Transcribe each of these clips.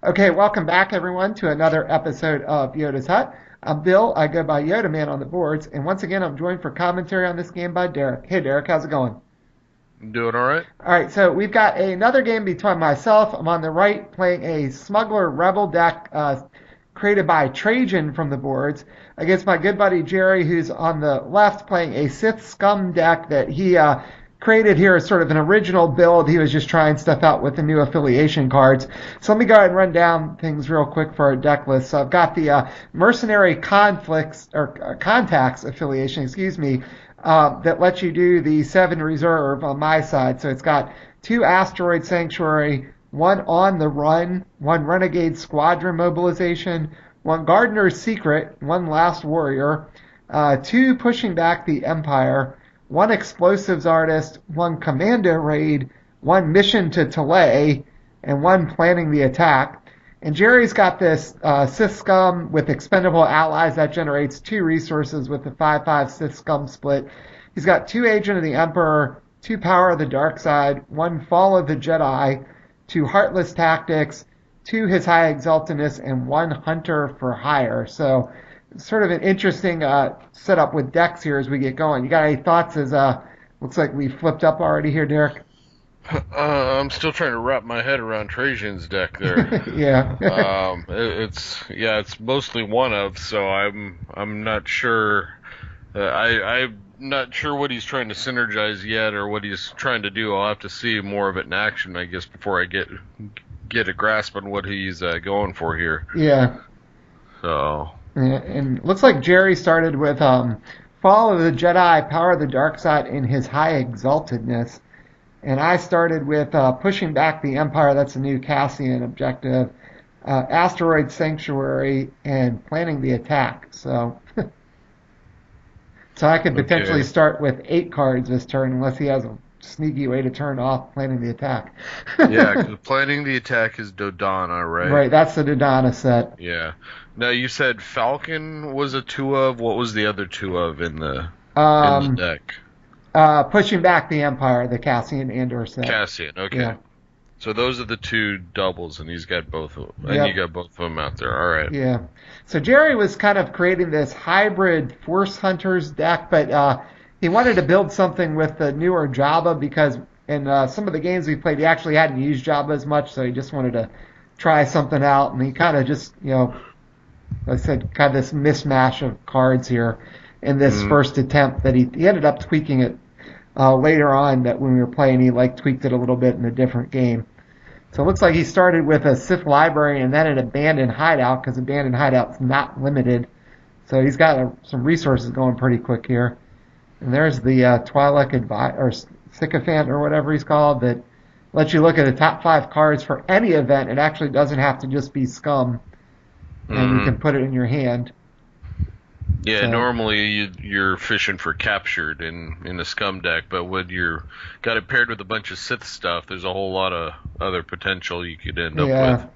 Okay, welcome back everyone to another episode of Yoda's Hut. I'm Bill. I go by Yodaman on the boards, and once again I'm joined for commentary on this game by Derek. Hey Derek, how's it going? Doing all right? All right, so we've got another game between myself. I'm on the right playing a Smuggler Rebel deck created by Trajan from the boards against my good buddy Jerry, who's on the left playing a Sith Scum deck that he created here as sort of an original build. He was just trying stuff out with the new affiliation cards. So let me go ahead and run down things real quick for our deck list. So I've got the Mercenary Conflicts or Contacts affiliation, excuse me, that lets you do the 7 reserve on my side. So it's got 2 Asteroid Sanctuary, 1 On the Run, 1 Renegade Squadron Mobilization, 1 Gardener's Secret, 1 Last Warrior, 2 Pushing Back the Empire, 1 Explosives Artist, 1 Commando Raid, 1 Mission to Delay, and 1 Planning the Attack. And Jerry's got this Sith Scum with expendable allies that generates 2 resources with the 5/5 Sith Scum split. He's got 2 Agent of the Emperor, 2 Power of the Dark Side, 1 Fall of the Jedi, 2 Heartless Tactics, 2 His High Exaltedness, and 1 Hunter for Hire. So sort of an interesting setup with decks here as we get going. You got any thoughts as looks like we flipped up already here, Derek? I'm still trying to wrap my head around Trajan's deck there. Yeah. It's mostly one of, so I'm not sure. I'm not sure what he's trying to synergize yet, or what he's trying to do. I'll have to see more of it in action, I guess, before I get a grasp on what he's going for here. Yeah. So. And it looks like Jerry started with Fall of the Jedi, Power of the Dark Side, and His High Exaltedness. And I started with Pushing Back the Empire, that's a new Cassian objective, Asteroid Sanctuary, and Planning the Attack. So I could potentially Okay. start with 8 cards this turn unless he has a sneaky way to turn off Planning the Attack. Yeah, because planning the attack is Dodonna, right? Right, that's the Dodonna set. Yeah. Now you said Falcon was a 2 of. What was the other 2 of in the Um, deck? Pushing Back the Empire, the Cassian Andor set. Cassian. Okay. Yeah. So those are the 2 doubles, and he's got both of them. And you Yep. got both of them out there. All right. Yeah. So Jerry was kind of creating this hybrid Force Hunters deck, but he wanted to build something with the newer Jabba because in some of the games we played, he actually hadn't used Jabba as much, so he just wanted to try something out. And he kind of just, like I said, kind of this mismatch of cards here in this Mm, first attempt that he ended up tweaking it later on. That when we were playing, he like tweaked it a little bit in a different game. So it looks like he started with a Sith Library and then an Abandoned Hideout because Abandoned Hideout's not limited. So he's got some resources going pretty quick here. And there's the or Sycophant or whatever he's called that lets you look at the top 5 cards for any event. It actually doesn't have to just be Scum, and you hmm can put it in your hand. Yeah, So normally you're fishing for captured in the Scum deck, but when you're got it paired with a bunch of Sith stuff, there's a whole lot of other potential you could end up with. yeah,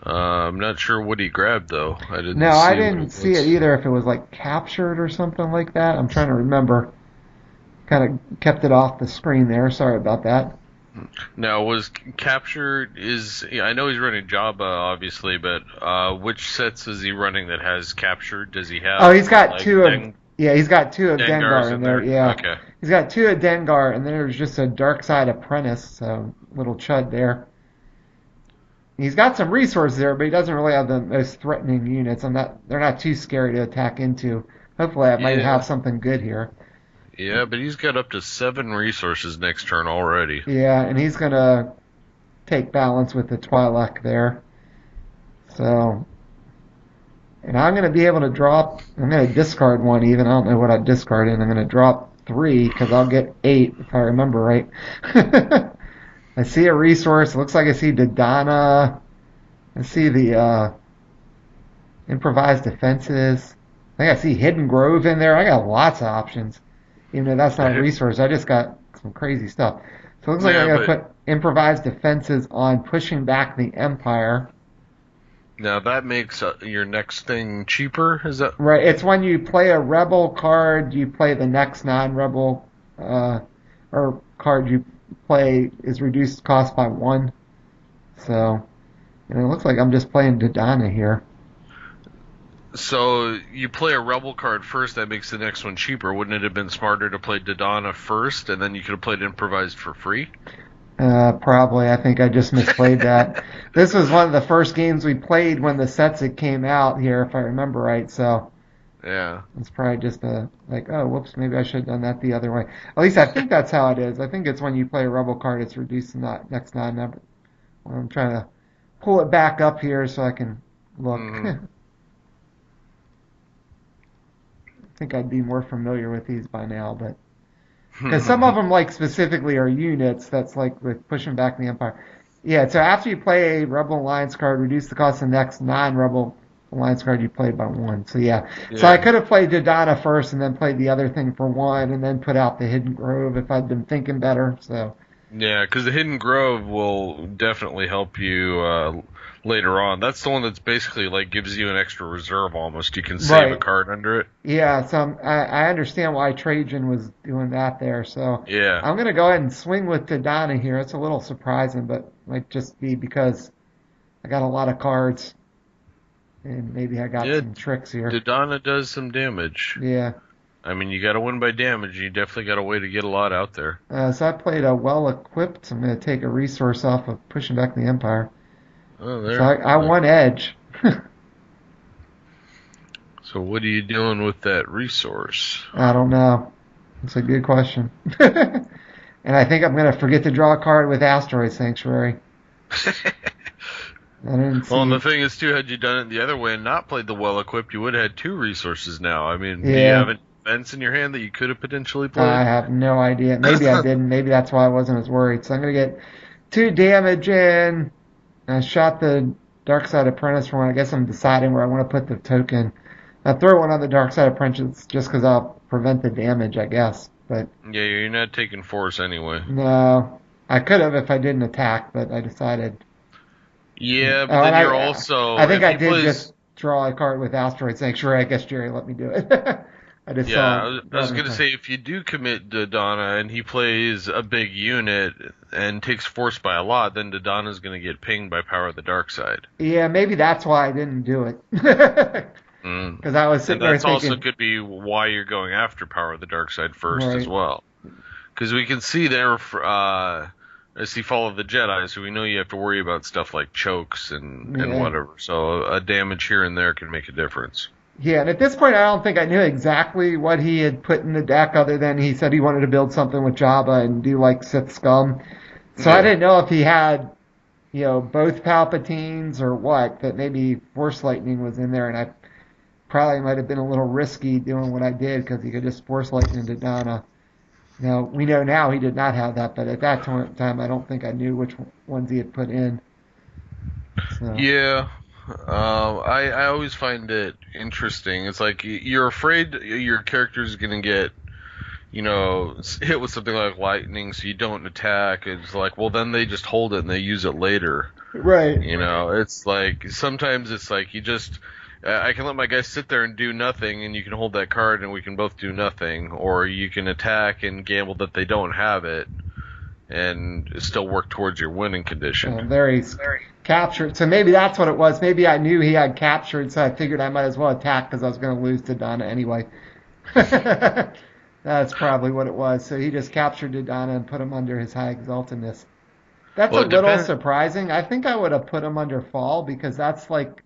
I'm not sure what he grabbed though. I no, didn't I see what didn't it see it was. either. If it was like captured or something like that, I'm trying to remember. Kind of kept it off the screen there. Sorry about that. Now, was captured is yeah, I know he's running Jabba obviously, but which sets is he running that has captured? Does he Oh, have he's got like 2 of yeah, he's got 2 of Dengar's Dengar in in there. there? Yeah, Okay. he's got 2 of Dengar, and then there's just a Dark Side Apprentice, so little chud there. He's got some resources there, but he doesn't really have the most threatening units. They're not too scary to attack into. Hopefully, I might have Yeah. something good here. Yeah, but he's got up to 7 resources next turn already. Yeah, and he's gonna take balance with the Twi'lek there. So, and I'm gonna be able to drop. I'm gonna discard 1 even. I don't know what I discarded. I'm gonna drop 3 because I'll get 8 if I remember right. I see a resource. It looks like I see Dodonna. I see the improvised defenses. I think I see Hidden Grove in there. I got lots of options. Even though that's not a resource, I just got some crazy stuff. So it looks like I'm Yeah, going to but put improvised defenses on Pushing Back the Empire. now that makes your next thing cheaper. Is that Right, it's when you play a rebel card, you play the next non-rebel or card you play is reduced cost by 1. So And it looks like I'm just playing Dodonna here. So you play a rebel card first, that makes the next one cheaper. Wouldn't it have been smarter to play Dodonna first, and then you could have played improvised for free? Probably. I think I just misplayed that. This was one of the first games we played when the sets had came out here, if I remember right. So Yeah. it's probably just a like, oh, whoops, maybe I should have done that the other way. At least I think that's how it is. I think it's when you play a rebel card, it's reduced to not next non-number. I'm trying to pull it back up here so I can look. Hmm. I think I'd be more familiar with these by now, but because some of them like specifically are units that's like with pushing back the Empire. Yeah, so after you play a Rebel Alliance card, reduce the cost of the next non-Rebel Alliance card you played by one. So yeah, so I Yeah. could have played Dodonna first and then played the other thing for one, and then put out the Hidden Grove if I'd been thinking better. So Yeah, because the Hidden Grove will definitely help you later on. That's the one that's basically like gives you an extra reserve almost. You can save a right, card under it. yeah. So I understand why Trajan was doing that there. So Yeah. I'm gonna go ahead and swing with Dodonna here. It's a little surprising, but might just be because I got a lot of cards and maybe I got Yeah, some tricks here. Dodonna does some damage. Yeah. I mean, you got to win by damage. You definitely got a way to get a lot out there. So I played a well equipped. I'm going to take a resource off of pushing back the Empire. Oh, So there. I won Edge. So what are you doing with that resource? I don't know. It's a good question. And I think I'm going to forget to draw a card with Asteroid Sanctuary. I didn't Well, and see. the thing is, too, had you done it the other way and not played the well-equipped, you would have had two resources now. I mean, do you have Yeah, any defense in your hand that you could have potentially I played? have no idea. Maybe I didn't. Maybe that's why I wasn't as worried. So I'm going to get 2 damage in. I shot the Dark Side Apprentice for one. I guess I'm deciding where I want to put the token. I throw one on the Dark Side Apprentice just because I'll prevent the damage, I guess. But Yeah, you're not taking force anyway. no, I could have if I didn't attack, but I decided. Yeah, Oh, but and then you're I also, think if I he did plays, just draw a card with Asteroid Sanctuary. I guess Jerry let me do it. I just yeah, saw I him was, I was grabbing the gonna card. say, if you do commit Dodonna and he plays a big unit and takes force by a lot, then Dodonna's gonna get pinged by Power of the Dark Side. Yeah, maybe that's why I didn't do it. Because Mm. I was And sitting there that's also thinking, could be why you're going after Power of the Dark Side first as right, well. Because we can see there, I see Fall of the Jedi, so we know you have to worry about stuff like chokes and yeah. whatever. So a damage here and there can make a difference. Yeah, and at this point, I don't think I knew exactly what he had put in the deck, other than he said he wanted to build something with Jabba and do like Sith Scum. So I Yeah. didn't know if he had, both Palpatines or what. That maybe Force Lightning was in there, and I probably might have been a little risky doing what I did because he could just Force Lightning into Donna. Now we know now he did not have that, but at that time, I don't think I knew which ones he had put in. So Yeah. I always find it interesting. It's like you're afraid your character's gonna get, hit with something like lightning, so you don't attack. It's like, well, then they just hold it and they use it later. right. It's like sometimes it's like you just I can let my guy sit there and do nothing, and you can hold that card, and we can both do nothing, or you can attack and gamble that they don't have it, and still work towards your winning condition. There he's captured. So maybe that's what it was. Maybe I knew he had captured, so I figured I might as well attack because I was going to lose to Donna anyway. That's probably what it was. So he just captured Donna and put him under his high exaltedness. That's Well, a it little depends. surprising. I think I would have put him under fall because that's like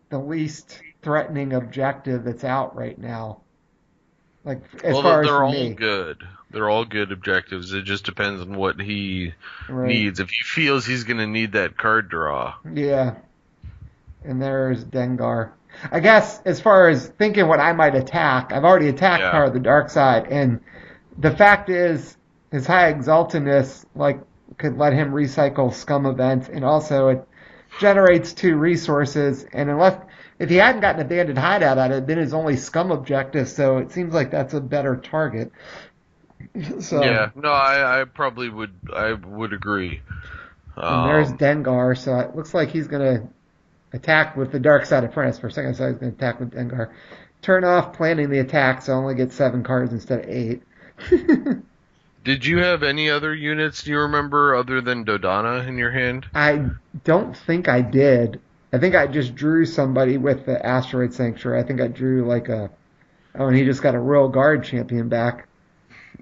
the least threatening objective that's out right now. Like as Well, far as they're for all me, good. They're all good objectives. It just depends on what he right? needs. If he feels he's going to need that card draw. Yeah. And there's Dengar. I guess as far as thinking what I might attack, I've already attacked Yeah. part of the dark side, and the fact is his high exaltedness like could let him recycle scum events, and also it generates 2 resources. And unless if he hadn't gotten a banded hideout out, it'd been his only scum objective. So it seems like that's a better target. So Yeah. No, I would agree. and there's Um, Dengar. So it looks like he's gonna attack with the Dark Side Apprentice for a second. So he's gonna attack with Dengar. Turn off planning the attack, so I only get 7 cards instead of 8. Did you have any other units, do you remember, other than Dodana in your hand? I don't think I did. I think I just drew somebody with the Asteroid Sanctuary. I think I drew like a. Oh, and he just got a Royal Guard champion back.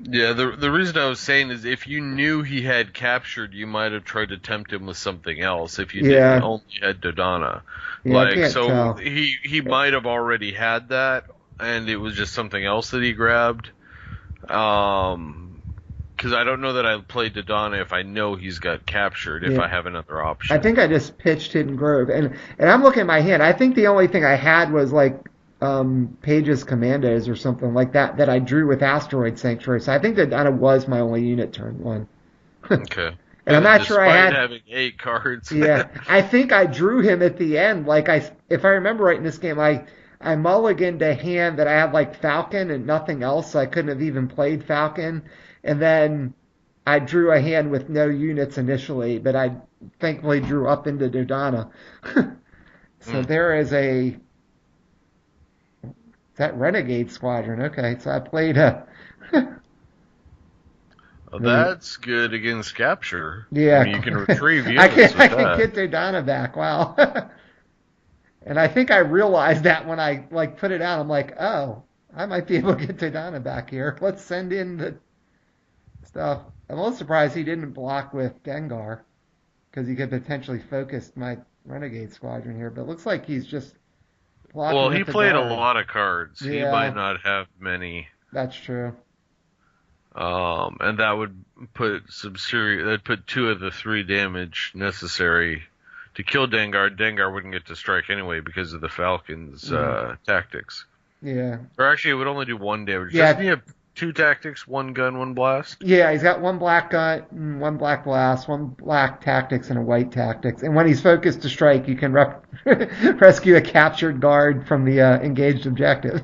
Yeah, the reason I was saying is if you knew he had captured, you might have tried to tempt him with something else if you didn't Yeah, only had Dodana. yeah, I Like, can't so tell. he might have already had that, and it was just something else that he grabbed. Because I don't know that I play Dodana if I know he's got captured, if Yeah, I have another I option. think I just pitched Hidden Grove, and I'm looking at my hand. I think the only thing I had was like Page's Commandos or something like that that I drew with Asteroid Sanctuary. So I think that kind of was my only unit turn one. Okay. And I'm not sure I Despite had. having 8 cards. Yeah, I think I drew him at the end. Like if I remember right in this game, I mulliganed a hand that I had like Falcon and nothing else. So I couldn't have even played Falcon, and then I drew a hand with no units initially, but I thankfully drew up into Dodana. So Hmm. there is a that Renegade Squadron. Okay, so I played a Well, the that's good against capture. I yeah. mean, you can retrieve I units can with I can that. get Dodana back. Wow. And I think I realized that when I like put it out, I'm like, oh, I might be able to get Dodana back here. Let's send in the stuff. I'm a little surprised he didn't block with Dengar because he could potentially focus my Renegade Squadron here. But it looks like he's just blocking Well, he with the played a guard. lot of cards. He might Yeah, not have many. that's true. And that would put some serious. That'd put 2 of the 3 damage necessary to kill Dengar. Dengar wouldn't get to strike anyway because of the Falcon's Mm, tactics. yeah, Or actually, it would only do 1 damage. Doesn't yeah, he have 2 tactics, 1 gun, 1 blast? yeah. He's got one black gun, one black blast, one black tactics, and a white tactics. And when he's focused to strike, you can rescue a captured guard from the engaged objective.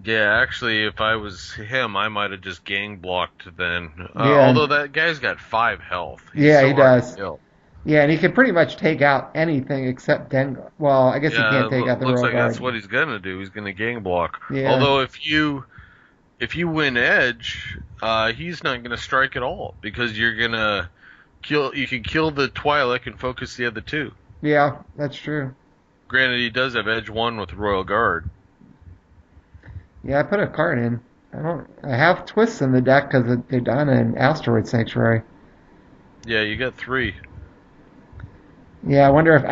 Yeah, actually, if I was him, I might have just gang blocked then. Yeah, Although that guy's got 5 health, he's yeah, he so hard to does. kill. Yeah, and he can pretty much take out anything except Dengar. Well, I guess he Yeah, can't take out the looks Royal like that's what Guard. he's gonna do. He's gonna gang block. Yeah, Although if you win edge, he's not gonna strike at all because you're gonna kill. You can kill the Twi'lek and focus the other 2. yeah, that's true. Granted, he does have edge 1 with Royal Guard. Yeah, I put a card in. I have twists in the deck because of Dodana and Asteroid Sanctuary. Yeah, you got 3. Yeah, I wonder if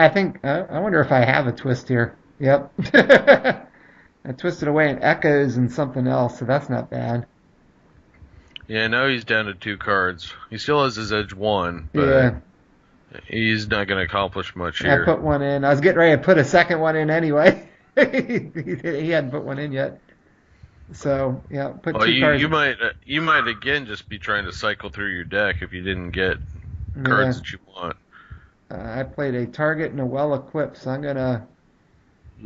I have a twist here. Yep. I twisted away in Echoes and something else, so that's not bad. Yeah, now he's down to 2 cards. He still has his edge 1, but Yeah, he's not gonna accomplish much I here. put one in. I was getting ready to put a second one in anyway. He hadn't put one in yet. So yeah, put Well, two you cards. you might again just be trying to cycle through your deck if you didn't get Yeah, cards that you want. I played a target and a well equipped, so I'm gonna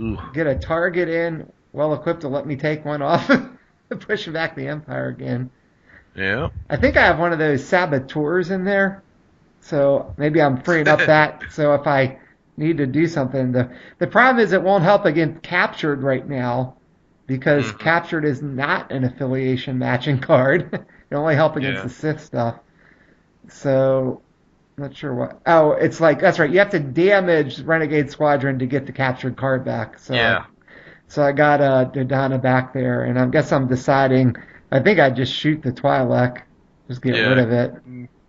Ooh. get a target in well equipped to let me take one off, pushing back the Empire again. Yeah. I think I have one of those saboteurs in there, so maybe I'm freeing up that. So if I need to do something, the problem is it won't help against captured right now because Hmm. captured is not an affiliation matching card. It only help against Yeah. the Sith stuff. So not sure what. Oh, it's like that's right. You have to damage Renegade Squadron to get the captured card back. Yeah. So I got Dodana back there, and I guess I'm deciding. I think I just shoot the Twi'lek, just get rid Yeah. of it.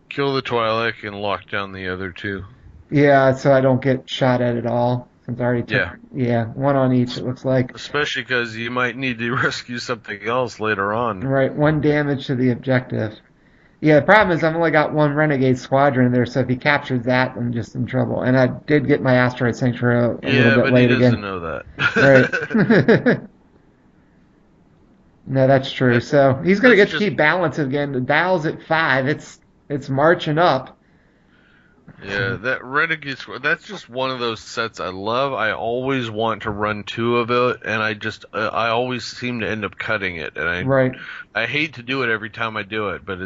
Kill the Twi'lek and lock down the other 2. Yeah, so I don't get shot at all. Since I already took. Yeah. Yeah, one on each. It looks like. Especially because you might need to rescue something else later on. Right, one damage to the objective. Yeah, the problem is I've only got one Renegade Squadron in there, so if he captures that, I'm just in trouble. And I did get my Asteroid Sanctuary a little Yeah, bit but he late doesn't again. know that. Right. No, that's true. That- So he's going to That's get to just keep balance again. The dial's at 5. It's marching up. Yeah, that Renegade Squad, that's just one of those sets I love. I always want to run 2 of it, and I always seem to end up cutting it, and Right, I hate to do it every time I do it, but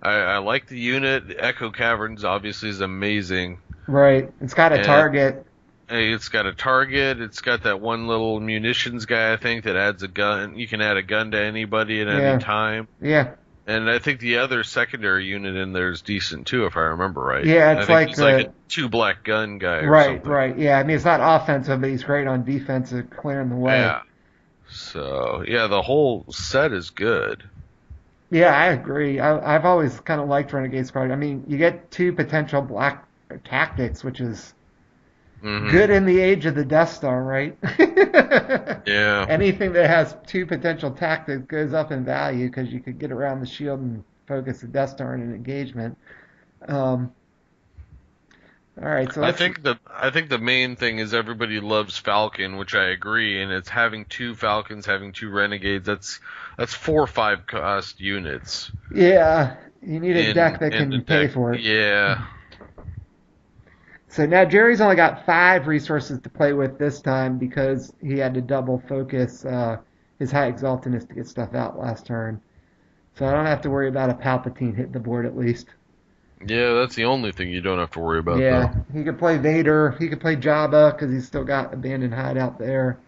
I like the unit. The Echo Caverns obviously is amazing, right. It's got a and target. it's got a target. It's got that one little munitions guy, I think, that adds a gun. You can add a gun to anybody at any Yeah, time. yeah. And I think the other secondary unit in there is decent too, if I remember right. Yeah, I it's think like he's like a the two black gun guy or right, something. right. Yeah, I mean it's not offensive, but he's great on defensive, clearing the way. Yeah. So yeah, the whole set is good. Yeah, I agree. I've always kind of liked Renegade Squad. I mean, you get two potential black tactics, which is Hmm. good in the age of the Death Star, right? Yeah. Anything that has two potential tactics goes up in value because you could get around the shield and focus the Death Star in an engagement. Um, all right, so let's. I think the main thing is everybody loves Falcon, which I agree, and it's having two Falcons, having two Renegades. That's 4 or 5 cost units Yeah, you need a deck that in the can pay deck. for it. Yeah. So now Jerry's only got 5 resources to play with this time because he had to double focus his High Exaltinus to get stuff out last turn. So I don't have to worry about a Palpatine hitting the board at least. Yeah, that's the only thing you don't have to worry about though. Yeah, he could play Vader. He could play Jabba because he's still got Abandoned Hideout there.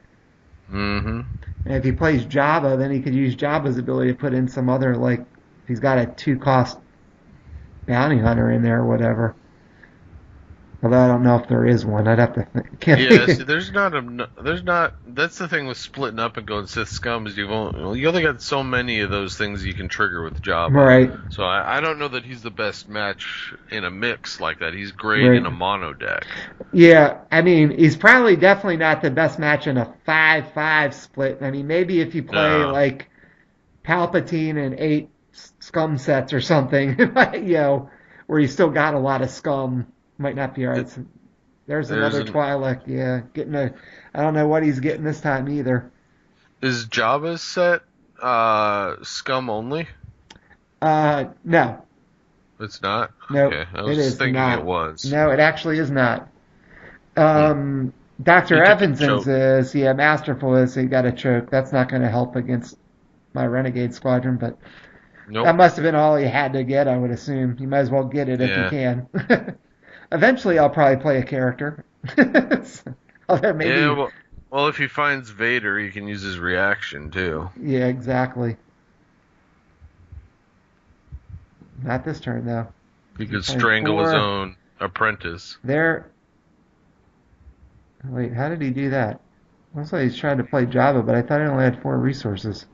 Hmm. And if he plays Jabba, then he could use Jabba's ability to put in some other, like, if he's got a 2 cost bounty hunter in there or whatever. Although I don't know if there is one. I'd have to Yeah, think. see, there's not. That's the thing with splitting up and going Sith Scum is you only got so many of those things you can trigger with Jabba. Right, So I don't know that he's the best match in a mix like that. He's great right. in a mono deck. Yeah, I mean, he's probably definitely not the best match in a 5-5 split. I mean, maybe if you play No, like Palpatine and 8 scum sets or something, where you still got a lot of scum, might not be alright. it, So there's there's another an Twi'lek, yeah, I don't know what he's getting this time either. is Jabba's set Scum only? No, It's not. no, Okay, I it was is thinking it not. was. No, it actually is not. Hmm. Dr. He took a Evanson's choke. is, yeah, Masterful is, he got a choke. That's not going to help against my Renegade Squadron, but that Nope. must have been all he had to get, I would assume. You might as well get it if you Yeah. can. Eventually, I'll probably play a character. Although Yeah. maybe, Well, if he finds Vader, he can use his reaction too. yeah, exactly. Not this turn, though. He He's could playing strangle his 4. own apprentice. There. Wait, how did he do that? Looks like he's trying to play Java, but I thought he only had 4 resources.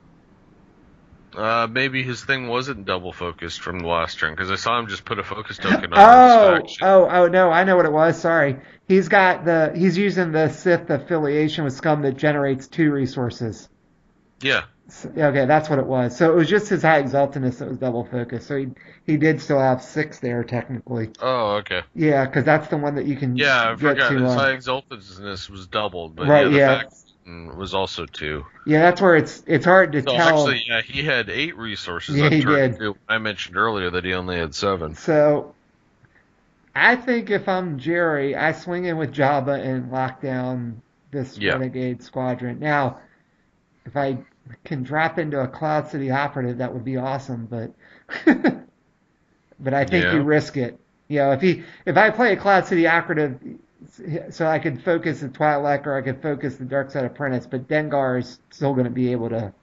Maybe his thing wasn't double focused from the last turn because I saw him just put a focus token on his Oh, faction. oh, oh no, I know what it was. Sorry. He's using the Sith affiliation with Scum that generates 2 resources. Yeah. Okay, that's what it was. So it was just his High Exaltinus that was double focused. So he did still have 6 there technically. Oh, okay. Yeah, because that's the one that you can Yeah, I get forgot to. his high exaltedness was doubled, but yeah, Right. the Yeah. faction was also 2. Yeah, that's where it's hard to So tell. actually, yeah, he had 8 resources Yeah, on he turn did. 2. I mentioned earlier that he only had 7. So I think if I'm Jerry, I swing in with Jabba and lock down this Yeah. Renegade Squadron. Now, if I can drop into a Cloud City Operative, that would be awesome. But but I think you Yeah. risk it. If I play a Cloud City Operative, so I could focus the Twi'lek or I could focus the Dark Side Apprentice, but Dengar is still going to be able to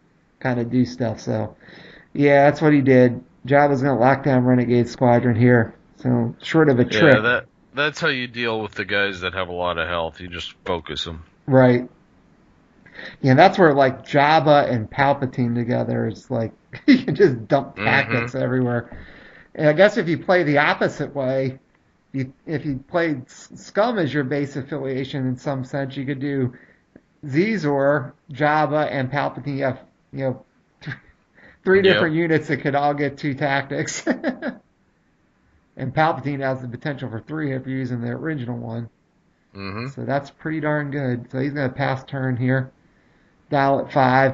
kind of do stuff. So yeah, that's what he did. Jabba's going to lock down Renegade Squadron here. So short of a Yeah, trick, that's how you deal with the guys that have a lot of health. You just focus them. right? Yeah, that's where like Jabba and Palpatine together is like you can just dump Hmm. tactics everywhere. And I guess if you play the opposite way, if you played Scum as your base affiliation in some sense, you could do Zizor, Jabba, and Palpatine. You have you know 3 different Yep. units that could all get 2 tactics, and Palpatine has the potential for 3 if you're using the original one. Hmm. So that's pretty darn good. So he's gonna pass turn here. Dial at 5.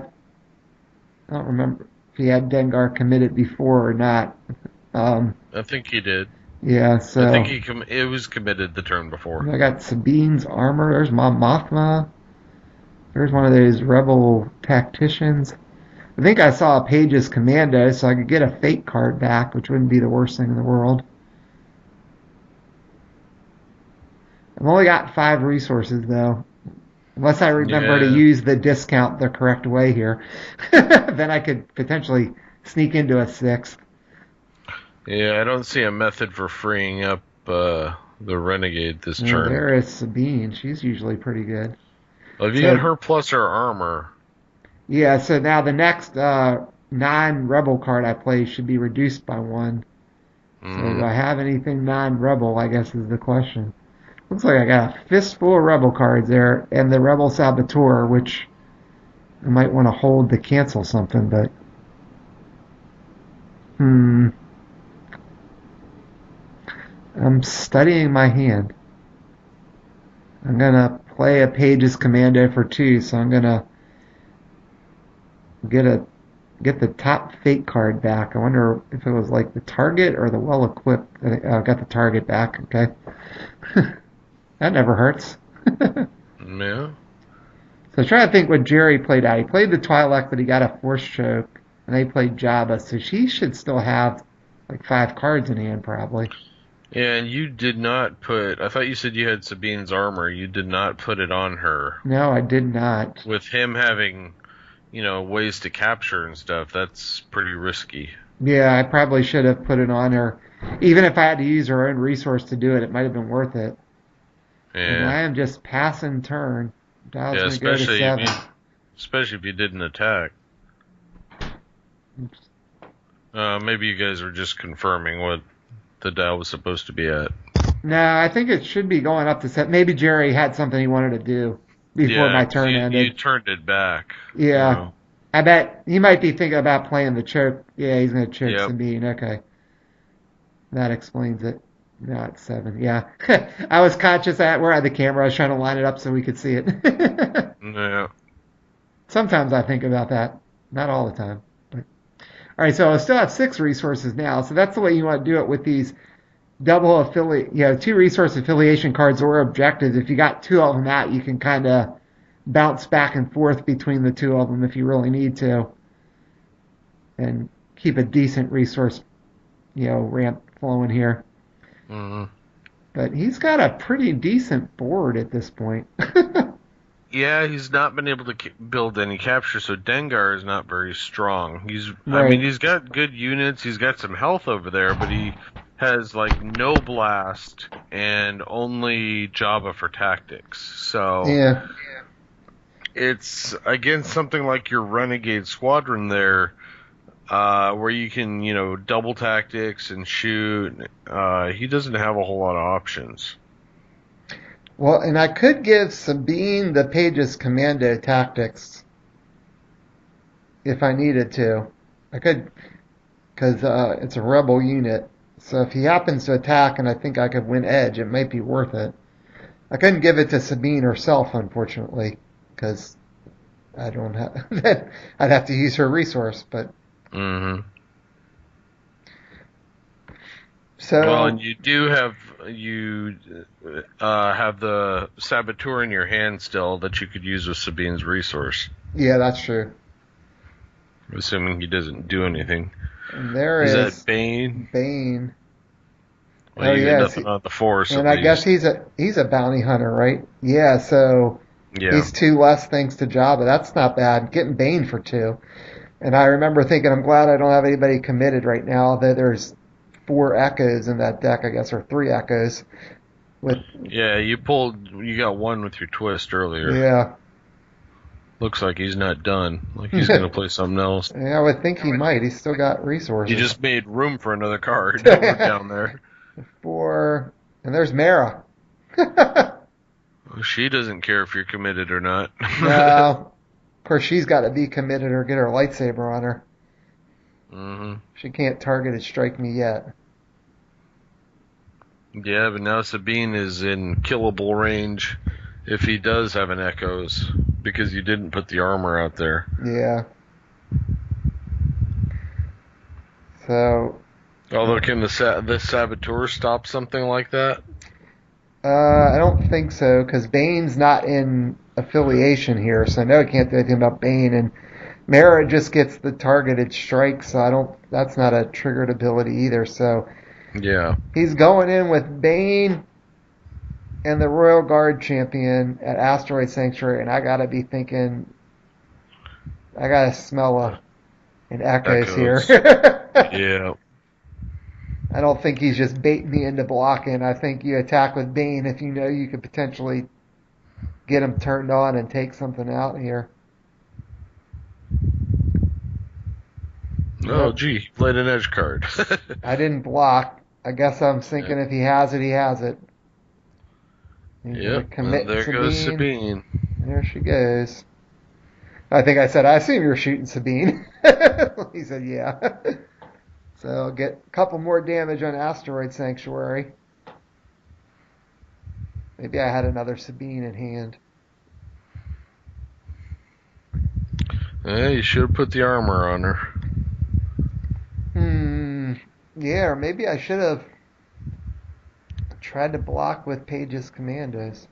I don't remember if he had Dengar committed before or not. Um, I think he did. yeah, I think so it was committed the turn before. I got Sabine's armor. There's Mon Mothma. There's one of those rebel tacticians. I think I saw a Page's Commando, so I could get a fate card back, which wouldn't be the worst thing in the world. I've only got 5 resources though. Unless I remember to Yeah. use the discount the correct way here, then I could potentially sneak into a sixth. Yeah, I don't see a method for freeing up the Renegade this Oh, turn. there is Sabine. She's usually pretty good. Well, if you got So her plus her armor, yeah, so now the next non-rebel card I play should be reduced by one. So do hmm I have anything non-rebel, I guess is the question. Looks like I got a fistful of rebel cards there, and the rebel saboteur, which I might want to hold to cancel something, but hmm, I'm studying my hand. I'm gonna play a Page's Commando for two, so I'm gonna get a get the top fate card back. I wonder if it was like the target or the well equipped. I got the target back. Okay, that never hurts. yeah. So trying to think what Jerry played out. He played the Twi'lek, but he got a force choke, and they played Jabba, so she should still have like five cards in hand probably. And you did not put. I thought you said you had Sabine's armor. You did not put it on her. No, I did not. With him having, ways to capture and stuff, that's pretty risky. Yeah, I probably should have put it on her. Even if I had to use her own resource to do it, it might have been worth it. And Yeah. I am just passing turn. Dial's Yeah, going to go to especially seven. especially if you didn't attack. Oops. Maybe you guys were just confirming what the dial was supposed to be at. No, I think it should be going up to seven. Maybe Jerry had something he wanted to do before Yeah, my 'cause turn you ended. turned it back. Yeah, I bet he might be thinking about playing the choke. Yeah, he's going to choke Yep. Sabine. Okay, that explains it. No, it's seven. Yeah, I was conscious that we're at the camera. I was trying to line it up so we could see it. Yeah. Sometimes I think about that. Not all the time. But all right, so I still have six resources now. So that's the way you want to do it with these double affiliate, two resource affiliation cards or objectives. If you got two of them out, you can kind of bounce back and forth between the two of them if you really need to, and keep a decent resource, ramp flowing here. hmm But he's got a pretty decent board at this point. Yeah, he's not been able to build any capture, so Dengar is not very strong. I mean, Right. he's got good units, he's got some health over there, but he has like no blast and only Jabba for tactics. So Yeah. it's against something like your Renegade Squadron there, where you can, double tactics and shoot. He doesn't have a whole lot of options. Well, and I could give Sabine the Page's Commando tactics if I needed to. I could, because it's a rebel unit. So if he happens to attack and I think I could win edge, it might be worth it. I couldn't give it to Sabine herself, unfortunately, because I don't have. I'd have to use her resource. But hmm Well, and so you have the saboteur in your hand still that you could use with Sabine's resource, yeah, that's true. assuming he doesn't do anything. And there Is is that Bane? Bane. Well, Oh you got yes, nothing on the force and at I guess least. he's a bounty hunter, right? Yeah, so Yeah. he's two less thanks to Jabba. That's not bad. Getting Bane for two. And I remember thinking, I'm glad I don't have anybody committed right now. That there's four echoes in that deck, I guess, or three echoes. With Yeah, you got one with your twist earlier. yeah, Looks like he's not done. Like he's gonna play something else. yeah, I would think he might. He's still got You resources. just made room for another card down there. Four, and there's Mara. She doesn't care if you're committed or not. No, of course she's got to be committed or get her lightsaber on her. hmm She can't target and strike me yet. Yeah, but now Sabine is in killable range if he does have an Echoes, because you didn't put the armor out there. Yeah. So, Although, can the Saboteur stop something like that? I don't think so, because Bane's not in affiliation here, so I know I can't do anything about Bane, and Mara just gets the targeted strike, so that's not a triggered ability either, so Yeah. he's going in with Bane and the Royal Guard champion at Asteroid Sanctuary, and I gotta be thinking, I gotta smell and Echo's here. Echoes. Yeah. I don't think he's just baiting me into blocking. I think you attack with Bane if you know you could potentially get him turned on and take something out here. Oh, Yep. gee, played an edge card. I didn't block. I guess I'm Yeah. thinking if he has it, he has it. He's going to Yep, and commit there goes Sabine. Sabine. There she goes. I think I said, I assume you're shooting Sabine. He said, yeah. So I'll get a couple more damage on Asteroid Sanctuary. Maybe I had another Sabine in hand. Yeah, you should have put the armor on her. Yeah, or maybe I should have tried to block with Page's commandos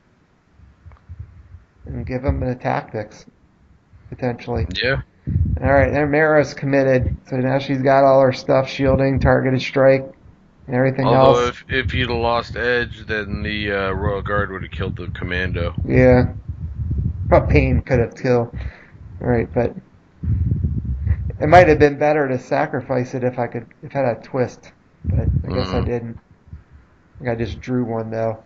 and give him a tactics, potentially. Yeah. Alright, now Mara's committed. So now she's got all her stuff, shielding, targeted strike, and everything Although else. if you'd have lost edge, then the Royal Guard would have killed the commando. Yeah. Pain could have killed. Alright, but it might have been better to sacrifice it if I had a twist. But I guess I Mm. didn't. I think I just drew one though.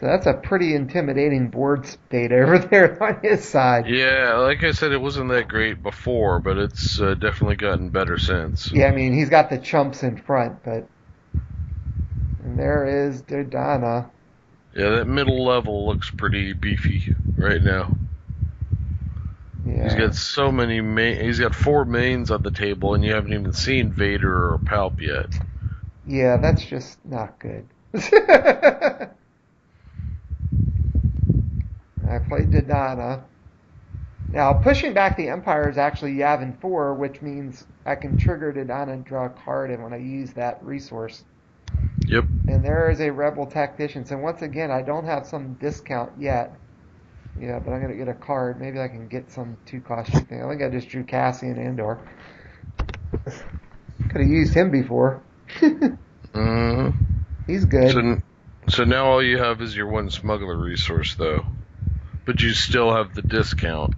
So that's a pretty intimidating board state over there on his side. Yeah, like I said, it wasn't that great before, but it's definitely gotten better since. Yeah, I mean he's got the chumps in front, but and there is Dodana. Yeah, that middle level looks pretty beefy right now. He's Yeah, got so many he's got 4 mains on the table, and you haven't even seen Vader or Palp yet. yeah, that's just not good. I played Dodana. Now pushing back the Empire is actually Yavin 4, which means I can trigger Dodana and draw a card, and when I use that resource. Yep. And there is a Rebel Tactician. So once again, I don't have some discount yet. Yeah, but I'm going to get a card. Maybe I can get some 2-cost thing. I think I just drew Cassian Andor. Could have used him before. Mm-hmm. He's good. So now all you have is your one smuggler resource, though. But you still have the discount.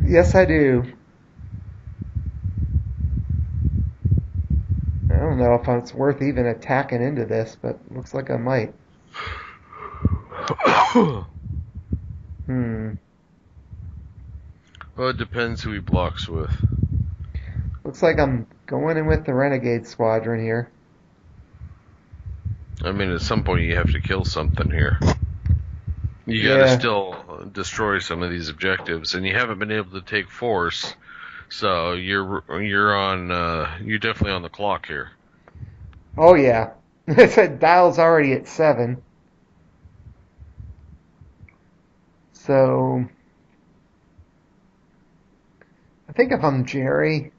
Yes, I do. I don't know if it's worth even attacking into this, but looks like I might. Hmm. Well, it depends who he blocks with. Looks like I'm going in with the Renegade Squadron here. I mean, at some point you have to kill something here. You gotta Yeah. still destroy some of these objectives, and you haven't been able to take force, so you're definitely on the clock here. Oh, yeah. It said dial's already at 7. So, I think if I'm Jerry,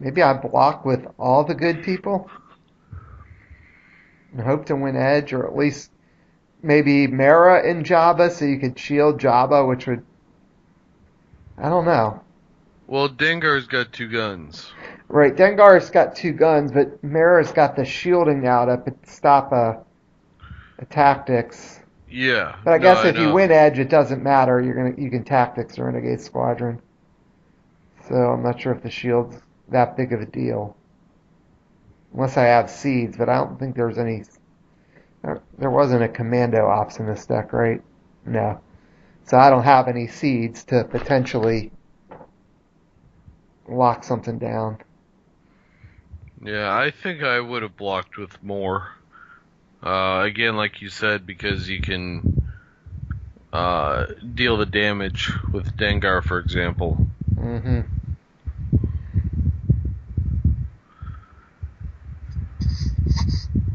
maybe I block with all the good people and hope to win edge, or at least maybe Mara and Jabba so you could shield Jabba, which would. I don't know. Well, Dengar's got 2 guns. Right, Dengar's got 2 guns, but Mara's got the shielding now to stop a tactics. Yeah, But I no, guess I if you know. win edge, it doesn't matter. You can tactics the Renegade Squadron. So I'm not sure if the shield's that big of a deal. Unless I have seeds, but I don't think there's any. There wasn't a commando ops in this deck, right? No. So I don't have any seeds to potentially lock something down. Yeah, I think I would have blocked with more. Again, like you said, because you can deal the damage with Dengar, for example. Mm-hmm.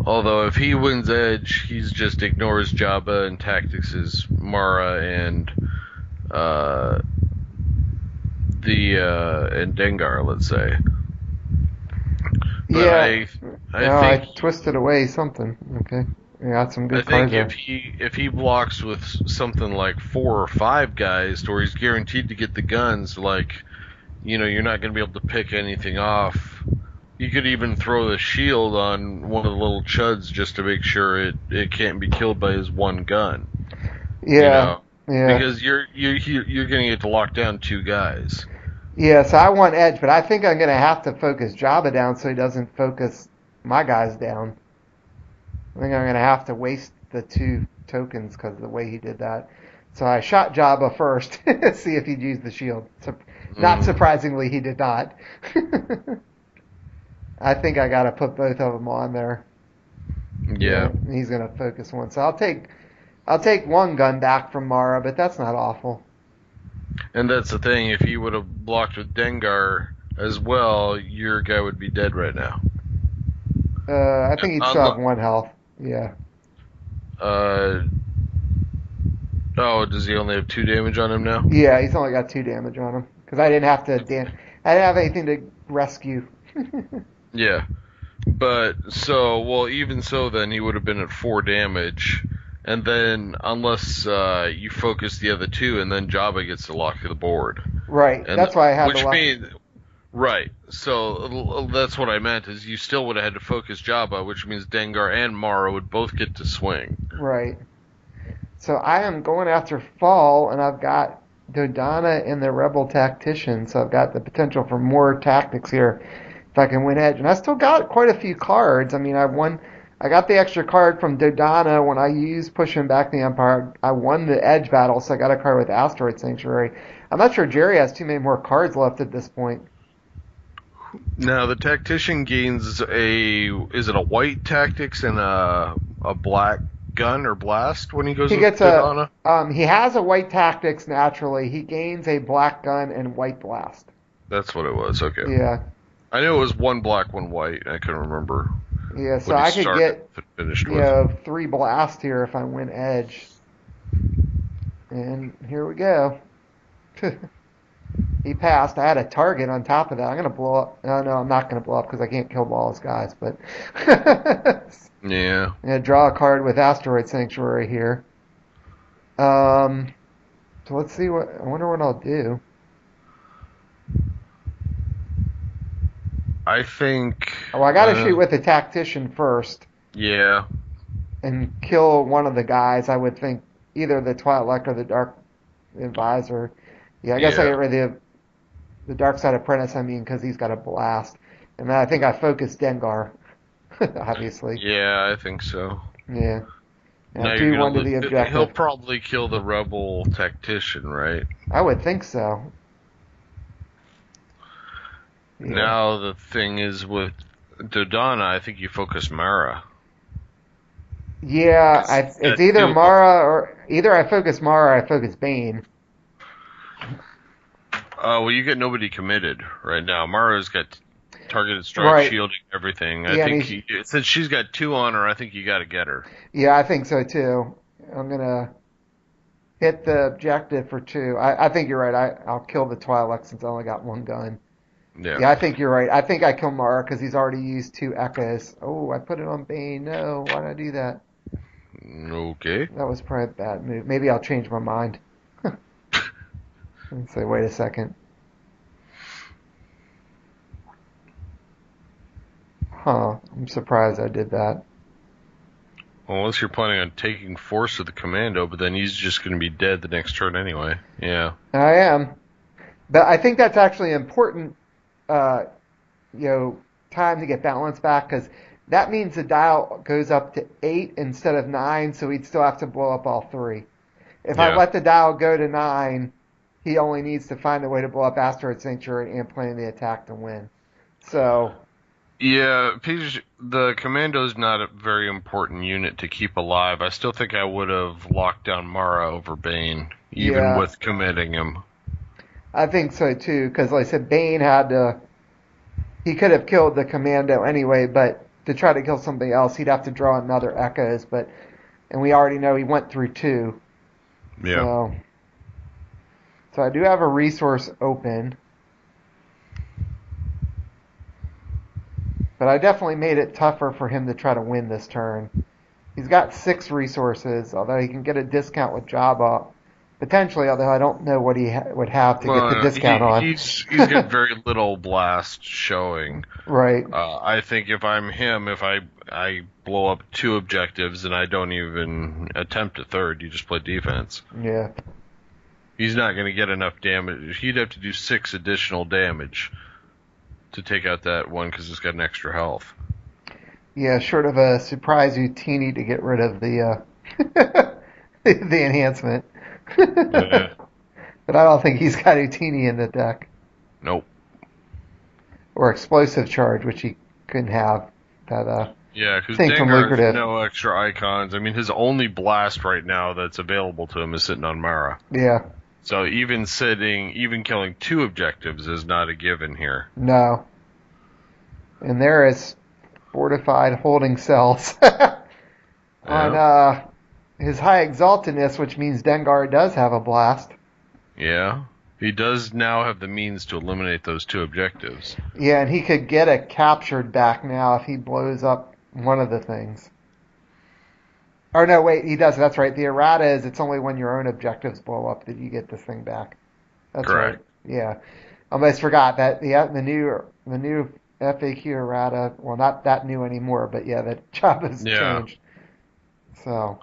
Although if he wins edge, he's just ignores Jabba and tactics is Mara and and Dengar, let's say. But Yeah. I No, I think twisted away something. Okay. I got some I good cards think there. if he blocks with something like 4 or 5 guys, to where he's guaranteed to get the guns, like you're not going to be able to pick anything off. You could even throw the shield on one of the little chuds just to make sure it can't be killed by his one gun. You Yeah. know. Yeah. because you're going to get to lock down two guys. Yeah, so I want edge, but I think I'm going to have to focus Jabba down so he doesn't focus my guys down. I think I'm going to have to waste the 2 tokens because of the way he did that. So I shot Jabba first, see if he'd use the shield. Not Mm, surprisingly, he did not. I think I got to put both of them on there. Yeah, yeah, he's going to focus one. So I'll take one gun back from Mara, but that's not awful. and that's the thing. If he would have blocked with Dengar as well, your guy would be dead right now. I think he'd still have 1 health. Yeah. Uh, oh, does he only have 2 damage on him now? Yeah, he's only got 2 damage on him because I didn't have to. I didn't have anything to rescue. Yeah, but well, even so, then he would have been at 4 damage, and then unless you focus the other two, and then Jabba gets to lock the board, Right. and That's why I had to which lock. means right. So that's what I meant is you still would have had to focus Jabba, which means Dengar and Mara would both get to swing. Right. So I am going after fall, and I've got Dodonna and the Rebel Tactician, so I've got the potential for more tactics here if I can win edge. And I still got quite a few cards. I mean, I got the extra card from Dodonna when I used Pushing Back the Empire. I won the edge battle, so I got a card with Asteroid Sanctuary. I'm not sure Jerry has too many more cards left at this point. Now the tactician gains is it a white tactics and a black gun or blast when he goes He with gets Dodonna? he has a white tactics naturally. He gains a black gun and white blast. That's what it was. Okay. Yeah. I knew it was one black, one white. I couldn't remember Yeah, so what he I could started get finished with. 3 blast here if I win edge. And here we go. He passed. I had a target on top of that. I'm gonna blow up. No, I'm not gonna blow up because I can't kill all his guys. But Yeah. I'm gonna draw a card with Asteroid Sanctuary here. So let's see what. I wonder what I'll do. I think. Oh, I gotta shoot with the Tactician first Yeah. and kill one of the guys. I would think either the Twi'lek or the Dark Advisor. Yeah, I guess I Yeah. get rid of the Dark Side Apprentice. I mean, because he's got a blast. And then I think I focus Dengar, obviously. Yeah, I think so. Yeah. And Now I you're do one to gonna the He'll objective. probably kill the rebel tactician, right? I would think so. Yeah. Now the thing is with Dodonna, I think you focus Mara. Yeah, it's either two- Mara or either I focus Mara or I focus Bane. Well, you get nobody committed right now. Mara's got targeted strike, Right. shielding, everything. Yeah, I think since she's got 2 on her, I think you got to get her. Yeah, I think so too. I'm gonna hit the objective for 2. I think you're right. I'll kill the Twi'lek since I only got 1 gun. Yeah. Yeah, I think you're right. I think I kill Mara because he's already used 2 echoes. Oh, I put it on Bane. No, why did I do that? Okay. That was probably a bad move. Maybe I'll change my mind. And say, wait a second. Huh. I'm surprised I did that. Well, unless you're planning on taking force of the commando, but then he's just going to be dead the next turn anyway. Yeah. I am. But I think that's actually important, uh, time to get balance back because that means the dial goes up to 8 instead of 9, so he'd still have to blow up all 3. If I Yeah. let the dial go to 9, he only needs to find a way to blow up Asteroid Sanctuary and plan the attack to win. So, Yeah, the commando's not a very important unit to keep alive. I still think I would have locked down Mara over Bane, even Yeah. with committing him. I think so too, because like I said, Bane he could have killed the commando anyway, but to try to kill something else, he'd have to draw another echoes, and we already know he went through 2. Yeah. So I do have a resource open. But I definitely made it tougher for him to try to win this turn. He's got 6 resources, although he can get a discount with Jabba. Potentially, although I don't know what he would have to get the discount on. He's got very little blast showing. Right. I think if I'm him, if I blow up 2 objectives and I don't even attempt a third, you just play defense. Yeah. He's not going to get enough damage. He'd have to do 6 additional damage to take out that one because it's got an extra health. Yeah, short of a surprise Utini to get rid of the the enhancement. Yeah. But I don't think he's got Utini in the deck. Nope. Or explosive charge, which he couldn't have. That Yeah, because thing from Dengar has Lucrative. no extra icons. I mean, his only blast right now that's available to him is sitting on Mara. Yeah. So even killing 2 objectives is not a given here. No. And there is fortified holding cells on Yeah. his high exaltedness, which means Dengar does have a blast. Yeah. He does now have the means to eliminate those 2 objectives. Yeah, and he could get a captured back now if he blows up one of the things. Or no, wait, he does. That's right. The errata is it's only when your own objectives blow up that you get this thing back. That's right. Correct. Yeah. Almost forgot that the new FAQ errata. Well, not that new anymore, but yeah, the job has Yeah. changed. So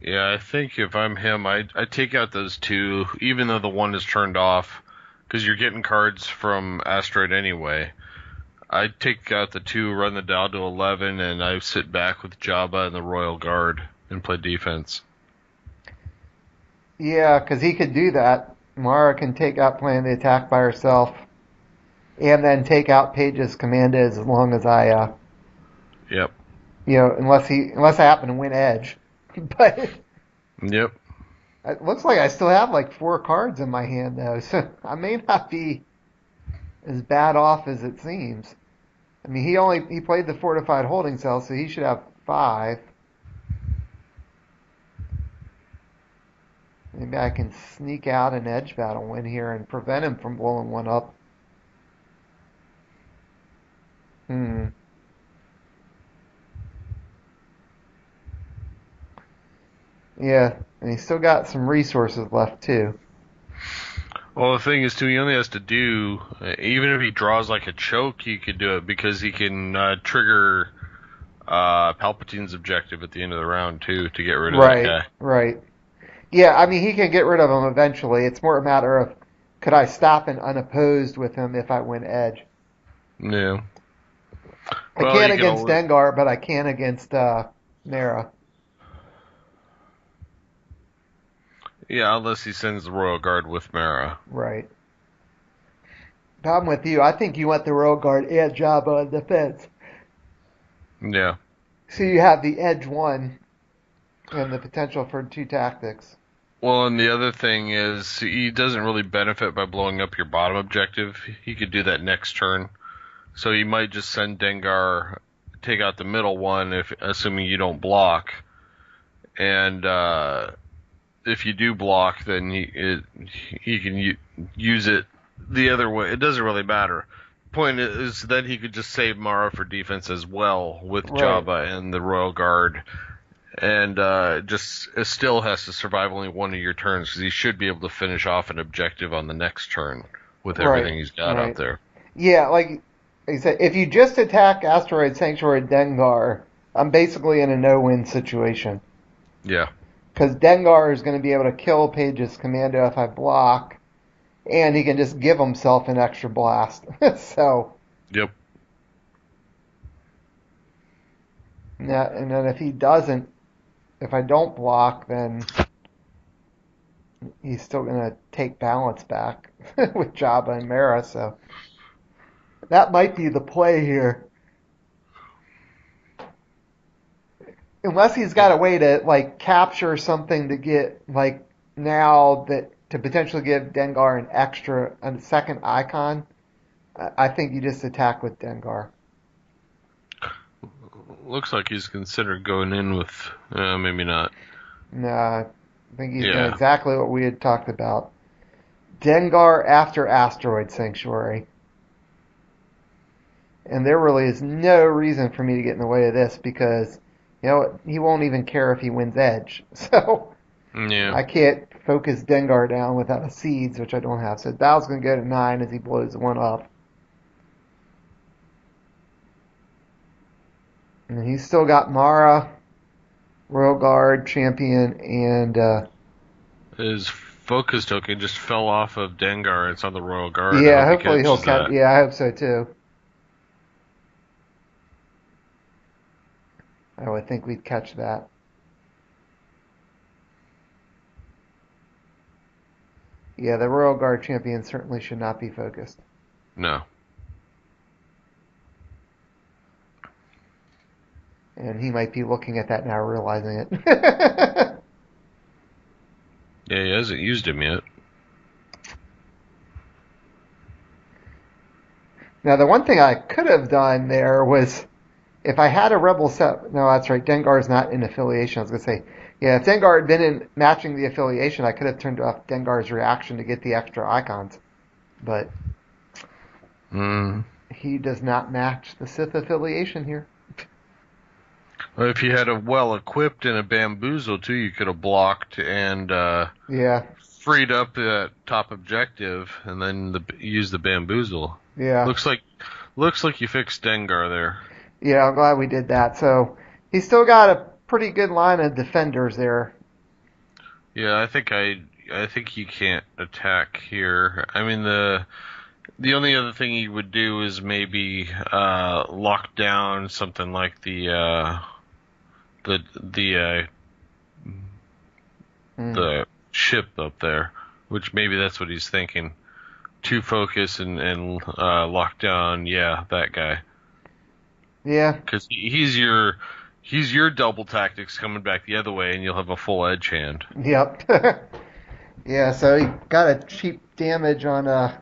Yeah, I think if I'm him, I take out those 2, even though the one is turned off, because you're getting cards from Asteroid anyway. I take out the 2, run the dial to 11, and I sit back with Jabba and the Royal Guard and play defense. yeah, because he could do that. Mara can take out playing the attack by herself, and then take out Paige's commandos as long as Yep. unless I happen to win Edge. But Yep. it looks like I still have like 4 cards in my hand though, so I may not be as bad off as it seems. I mean, he played the fortified holding cell, so he should have 5. Maybe I can sneak out an edge battle win here and prevent him from blowing one up. Hmm. Yeah, and he's still got some resources left too. Well, the thing is, too, he only has to do, even if he draws like a choke, he could do it because he can trigger Palpatine's objective at the end of the round, too, to get rid of that Right, guy. right. Yeah, I mean, he can get rid of him eventually. It's more a matter of could I stop and unopposed with him if I win edge? Yeah. I Well, can't you can against always, Dengar, but I can against Mara. yeah, unless he sends the Royal Guard with Mara. Right. I'm with you. I think you want the Royal Guard and Jabba in defense. Yeah. So you have the edge one and the potential for 2 tactics. Well, and the other thing is, he doesn't really benefit by blowing up your bottom objective. He could do that next turn. So he might just send Dengar, take out the middle one, if assuming you don't block. And if you do block, then he can use it the other way. It doesn't really matter. Point is that he could just save Mara for defense as well with Right. Jabba and the Royal Guard, and just it still has to survive only one of your turns because he should be able to finish off an objective on the next turn with Right. everything he's got out Right. there. Yeah, like I said, if you just attack Asteroid Sanctuary Dengar, I'm basically in a no-win situation. Yeah. Because Dengar is going to be able to kill Paige's commando if I block, and he can just give himself an extra blast. So, Yep. and then if I don't block, then he's still going to take balance back with Jabba and Mara. So that might be the play here. Unless he's got a way to like capture something to get like now that to potentially give Dengar a second icon, I think you just attack with Dengar. Looks like he's considered going in with maybe not. No, I think he's doing Yeah. exactly what we had talked about. Dengar after Asteroid Sanctuary. And there really is no reason for me to get in the way of this because, he won't even care if he wins Edge. So Yeah. I can't focus Dengar down without a Seeds, which I don't have. So Dow's going to go to 9 as he blows one up. And he's still got Mara, Royal Guard, Champion, and his focus token just fell off of Dengar. It's on the Royal Guard. I Yeah, hope he hopefully he'll catches catch. that. Yeah, I hope so too. I would think we'd catch that. Yeah, the Royal Guard champion certainly should not be focused. No. And he might be looking at that now, realizing it. Yeah, he hasn't used him yet. Now, the one thing I could have done there was if I had a Rebel set. No, that's right. Dengar's not in affiliation. I was going to say, yeah, if Dengar had been in matching the affiliation, I could have turned off Dengar's reaction to get the extra icons. But he does not match the Sith affiliation here. Well, if you had a well equipped and a bamboozle too, you could have blocked and Yeah, freed up that top objective, and then use the bamboozle. yeah. Looks like you fixed Dengar there. Yeah, I'm glad we did that. So he's still got a pretty good line of defenders there. Yeah, I think he can't attack here. I mean the only other thing he would do is maybe lock down something like the ship up there, which maybe that's what he's thinking. To focus and lock down, yeah, that guy. Yeah. Because he's your double tactics coming back the other way, and you'll have a full edge hand. Yep. Yeah, so he got a cheap damage on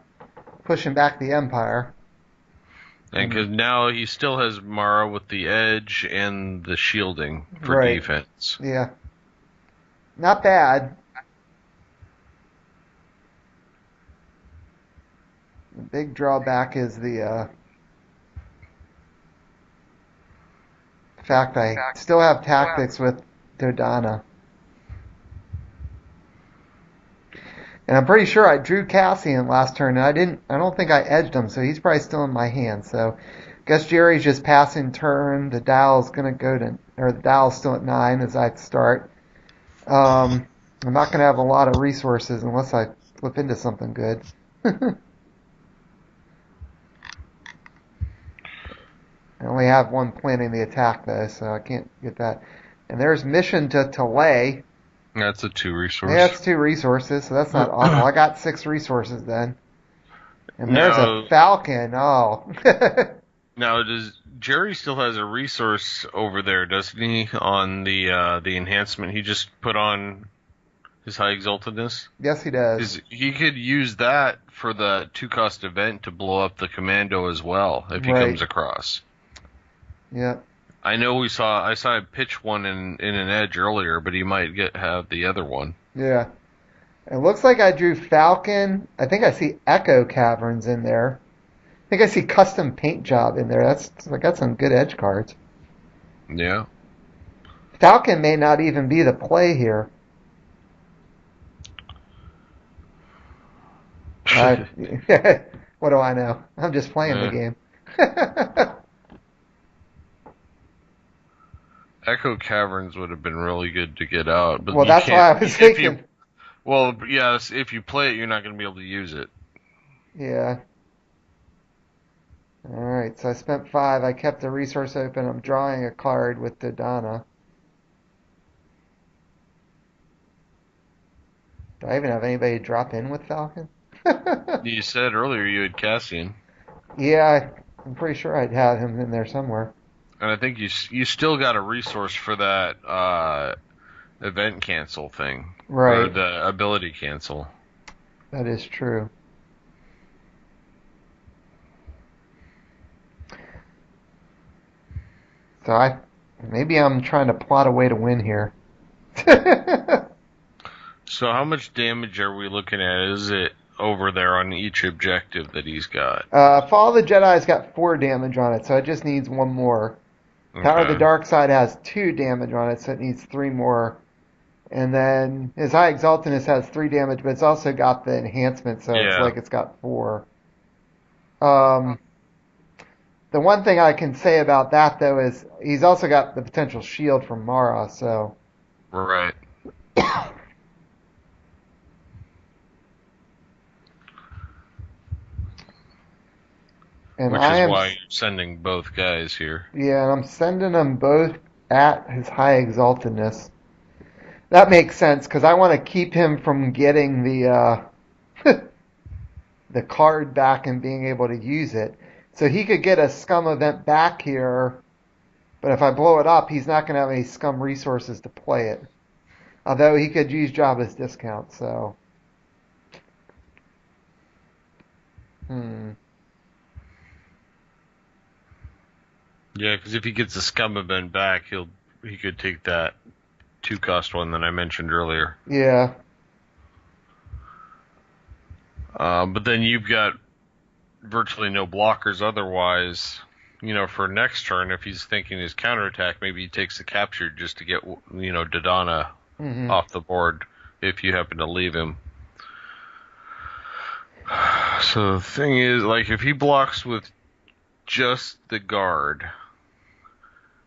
pushing back the Empire. And because now he still has Mara with the edge and the shielding for Right. defense. Yeah. Not bad. The big drawback is the fact I still have tactics with Dodana. And I'm pretty sure I drew Cassian last turn, and I don't think I edged him, so he's probably still in my hand. So, I guess Jerry's just passing turn. The dial's gonna go to, or the dial's still at 9 as I start. I'm not gonna have a lot of resources unless I flip into something good. I only have one planning the attack though, so I can't get that. And there's mission to Talay. That's a 2 resource. Yeah, that's 2 resources, so that's not awful. I got 6 resources then. And there's Now- a Falcon. Oh. Now, Jerry still has a resource over there, doesn't he? On the enhancement he just put on his high exaltedness. Yes, he does. He could use that for the 2-cost event to blow up the commando as well if he Right. comes across. Yep. I know I saw him pitch one in an edge earlier, but he might have the other one. Yeah. It looks like I drew Falcon. I think I see Echo Caverns in there. I think I see Custom Paint Job in there. I got some good edge cards. Yeah. Falcon may not even be the play here. What do I know? I'm just playing the game. Echo Caverns would have been really good to get out, but Well, you that's can't, why I was thinking. Well, yes, if you play it, you're not going to be able to use it. Yeah. Alright, so I spent 5. I kept the resource open. I'm drawing a card with Dodana. Do I even have anybody drop in with Falcon? You said earlier you had Cassian, Yeah, I'm pretty sure I'd have him in there somewhere. and I think you still got a resource for that event cancel thing, or Right. the ability cancel. That is true. So maybe I'm trying to plot a way to win here. So how much damage are we looking at? Is it over there on each objective that he's got? Fall of the Jedi's got 4 damage on it, so it just needs 1 more. Power of the Okay. Dark Side has 2 damage on it, so it needs 3 more. And then his High Exaltedness has 3 damage, but it's also got the enhancement, so it's Yeah. like it's got 4. The one thing I can say about that, though, is he's also got the potential shield from Mara, so... Right. And which I is am, why you're sending both guys here. yeah, and I'm sending them both at his high exaltedness. That makes sense because I want to keep him from getting the card back and being able to use it. So he could get a Scum event back here, but if I blow it up, he's not going to have any Scum resources to play it. Although he could use Jabba's discount, so. Hmm. Yeah, because if he gets the Scum event back, he could take that 2-cost one that I mentioned earlier. Yeah. But then you've got virtually no blockers otherwise. For next turn, if he's thinking his counterattack, maybe he takes the capture just to get, Dodonna Mm-hmm. off the board if you happen to leave him. So the thing is, like, if he blocks with just the guard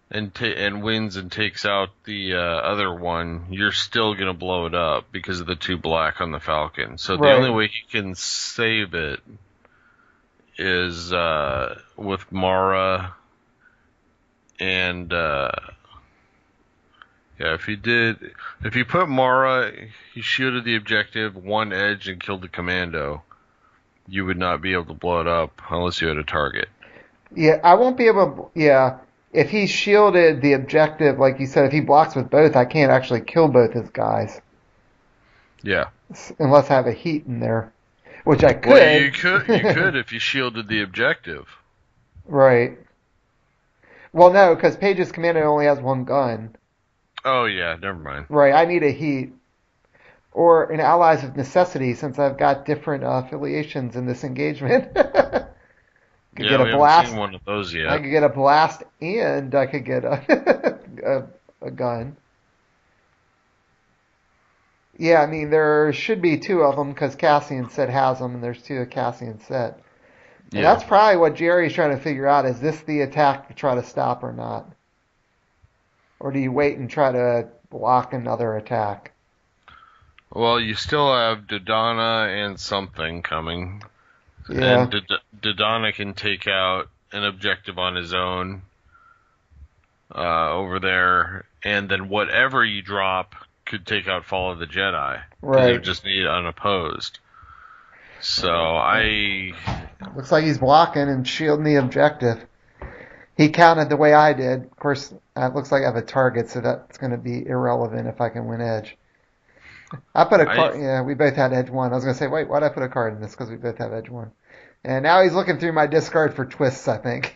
and wins and takes out the other one, you're still gonna blow it up because of the 2 black on the Falcon. So the only Right. way he can save it is with Mara and yeah, if he put Mara, he shielded the objective, 1 edge, and killed the commando, you would not be able to blow it up unless you had a target. Yeah, I won't be able to. Yeah. If he shielded the objective, like you said, if he blocks with both, I can't actually kill both his guys. Yeah. Unless I have a heat in there. Which I could. Well, you could if you shielded the objective. Right. Well, no, because Page's commando only has 1 gun. Oh yeah, never mind. Right, I need a heat. Or an allies of necessity, since I've got different affiliations in this engagement. Could Yeah, get a we haven't blast. seen one of those I yet. could get a blast, and I could get a gun. Yeah, I mean there should be 2 of them because Cassian said has them, and there's 2 that Cassian said. And Yeah. that's probably what Jerry's trying to figure out: is this the attack to try to stop or not, or do you wait and try to block another attack? Well, you still have Dodonna and something coming, and Yeah, Dodonna can take out an objective on his own over there, and then whatever you drop could take out Fall of the Jedi because it would right. just need unopposed. So Looks like he's blocking and shielding the objective. He counted the way I did. Of course, it looks like I have a target, so that's going to be irrelevant if I can win edge. I put a I card. Yeah, we both had edge 1. I was going to say, wait, why'd I put a card in this? Because we both have edge 1. And now he's looking through my discard for twists, I think.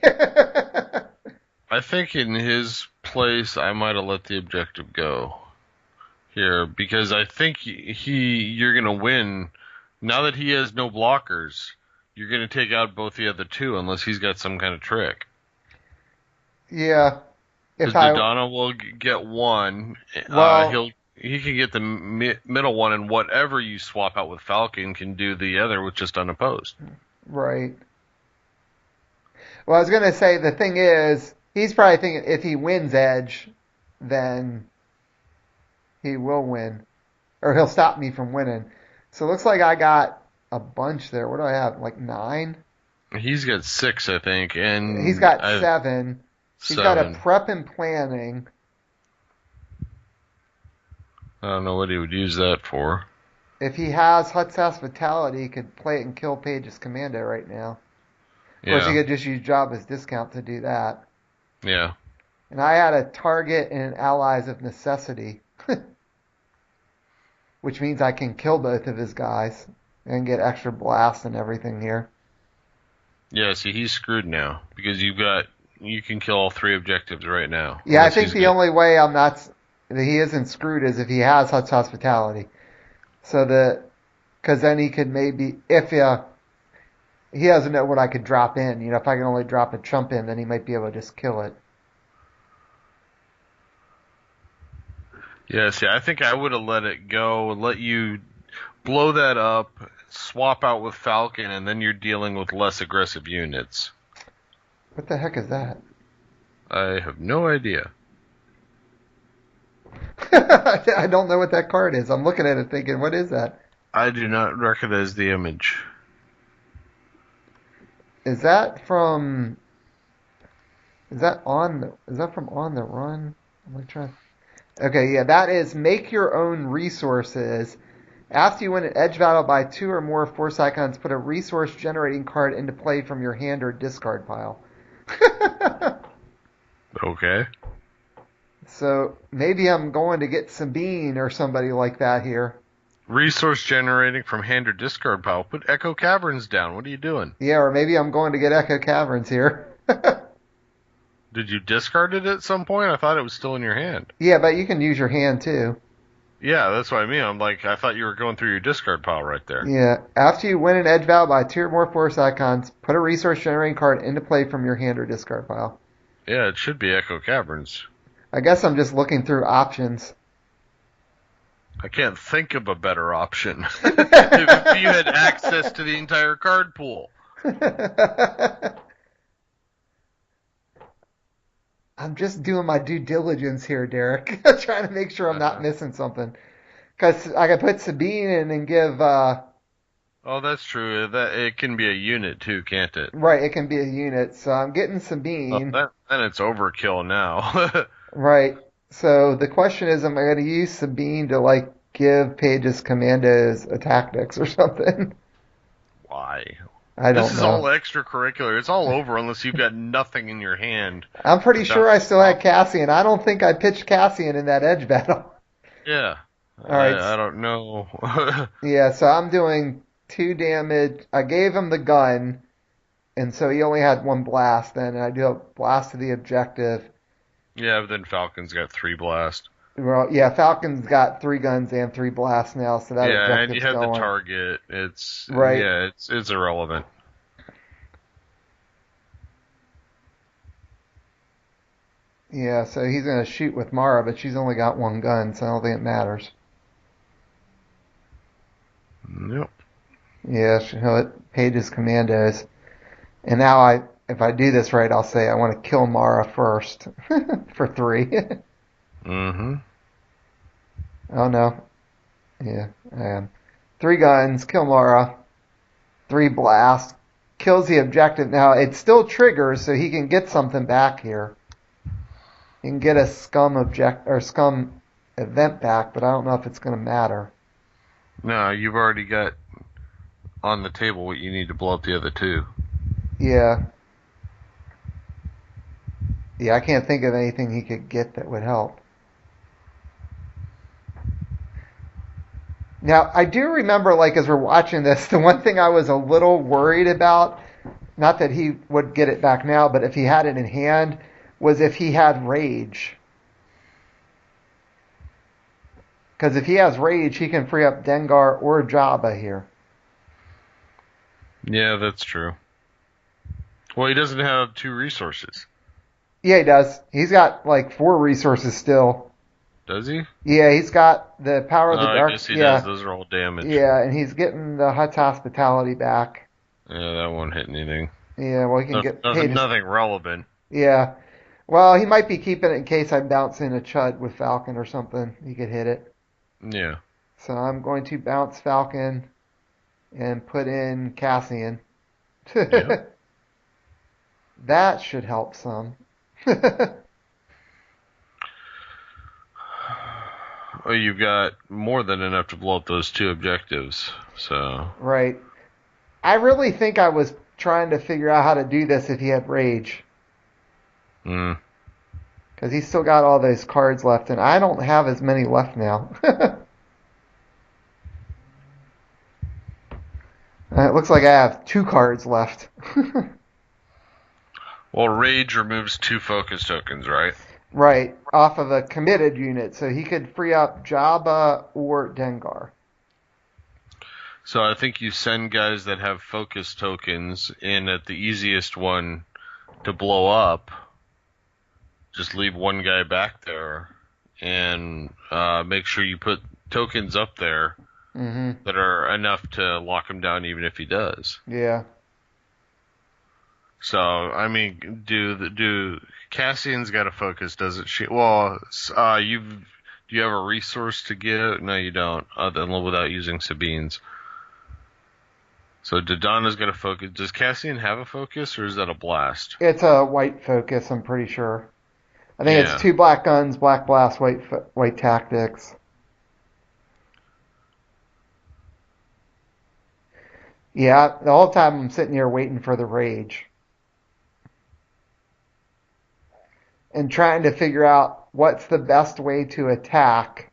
I think in his place I might have let the objective go here because I think you're gonna win now that he has no blockers. You're gonna take out both the other 2 unless he's got some kind of trick. Yeah. Because If I Dodonna will get 1. well, He can get the middle one, and whatever you swap out with Falcon can do the other with just unopposed. right. Well, I was going to say the thing is, he's probably thinking if he wins edge, then he will win, or he'll stop me from winning. So it looks like I got a bunch there. What do I have? Like 9? He's got 6, I think, He's and got 7. He's got a 7. prep and planning. I don't know what he would use that for. If he has Hutt's Hospitality, he could play it and kill Page's commando right now. Of course, he Yeah, could just use Jabba's discount to do that. yeah. And I had a target and allies of necessity, which means I can kill both of his guys and get extra blasts and everything here. Yeah, see, he's screwed now because you can kill all 3 objectives right now. Yeah, I Unless think he's the got, only way that he isn't screwed is if he has Hutt's Hospitality. So because then he could maybe, if he doesn't know what I could drop in, if I can only drop a chump in, then he might be able to just kill it. yeah, see, I think I would have let it go and let you blow that up, swap out with Falcon, and then you're dealing with less aggressive units. What the heck is that? I have no idea. I don't know what that card is. I'm looking at it thinking, what is that? I do not recognize the image. Is that from? Is that from On the Run? I'm like trying. Okay, yeah, that is make your own resources. After you win an edge battle by two or more force icons, put a resource generating card into play from your hand or discard pile. Okay. So maybe I'm going to get Sabine or somebody like that here. Resource generating from hand or discard pile. Put Echo Caverns down. What are you doing? Yeah, or maybe I'm going to get Echo Caverns here. Did you discard it at some point? I thought it was still in your hand. Yeah, but you can use your hand too. Yeah, that's what I mean. I'm like, I thought you were going through your discard pile right there. Yeah, after you win an edge battle by two or more force icons, put a resource generating card into play from your hand or discard pile. Yeah, it should be Echo Caverns. I guess I'm just looking through options. I can't think of a better option. If you had access to the entire card pool. I'm just doing my due diligence here, Derek. Trying to make sure I'm not missing something. Because I could put Sabine in and give. Oh, that's true. That it can be a unit too, can't it? Right, it can be a unit. So I'm getting Well, Sabine. then it's overkill now. Right. So the question is, am I going to use Sabine to like give Paige's commandos a tactics or something? Why? I This don't is all know. extracurricular. It's all over unless you've got nothing in your hand. I'm pretty sure Without I still had Cassian. I don't think I pitched Cassian in that edge battle. Yeah. All right. I don't know. Yeah, so I'm doing 2 damage. I gave him the gun, and so he only had 1 blast then, and I do a blast to the objective. Yeah, but then Falcon's got 3 blast. Well, yeah, Falcon's got 3 guns and 3 blasts now, so that Yeah, and you objective's have the going. target. It's Right. yeah, it's irrelevant. Yeah, so he's going to shoot with Mara, but she's only got 1 gun, so I don't think it matters. Yep. Yeah, he'll hit Paige's commandos. And now if I do this right, I'll say I want to kill Mara first for 3. Mm-hmm. Oh no. Yeah, I am. 3 guns, kill Mara. 3 blasts. Kills the objective. Now, it still triggers, so he can get something back here. He can get a Scum event back, but I don't know if it's going to matter. No, you've already got on the table what you need to blow up the other 2. Yeah. Yeah, I can't think of anything he could get that would help. Now, I do remember, like, as we're watching this, the one thing I was a little worried about, not that he would get it back now, but if he had it in hand, was if he had rage. Because if he has rage, he can free up Dengar or Jabba here. Yeah, that's true. Well, he doesn't have 2 resources. Yeah, he does. He's got like 4 resources still. Does he? Yeah, he's got the power of the I dark. guess he Yeah, does. Those are all damage. yeah, and he's getting the Hutt's hospitality back. Yeah, that won't hit anything. Yeah, well, he can get paid. Nothing relevant. Yeah. Well, he might be keeping it in case I bounce in a Chud with Falcon or something. He could hit it. Yeah. So I'm going to bounce Falcon and put in Cassian. Yep. That should help some. Well, you've got more than enough to blow up those 2 objectives. So. Right. I really think I was trying to figure out how to do this if he had rage. Hmm. Because he's still got all those cards left, and I don't have as many left now. It looks like I have 2 cards left. Well, Rage removes 2 focus tokens, right? Right, off of a committed unit, so he could free up Jabba or Dengar. So I think you send guys that have focus tokens in at the easiest one to blow up. Just leave 1 guy back there and make sure you put tokens up there that are enough to lock him down even if he does. Yeah. So, I mean, do Cassian's got a focus, doesn't she? Well, do you have a resource to give? No, you don't, other than without using Sabine's. So Dodonna's got a focus. Does Cassian have a focus, or is that a blast? It's a white focus, I'm pretty sure. I think it's Yeah. two black guns, black blast, white tactics. Yeah, the whole time I'm sitting here waiting for the rage and trying to figure out what's the best way to attack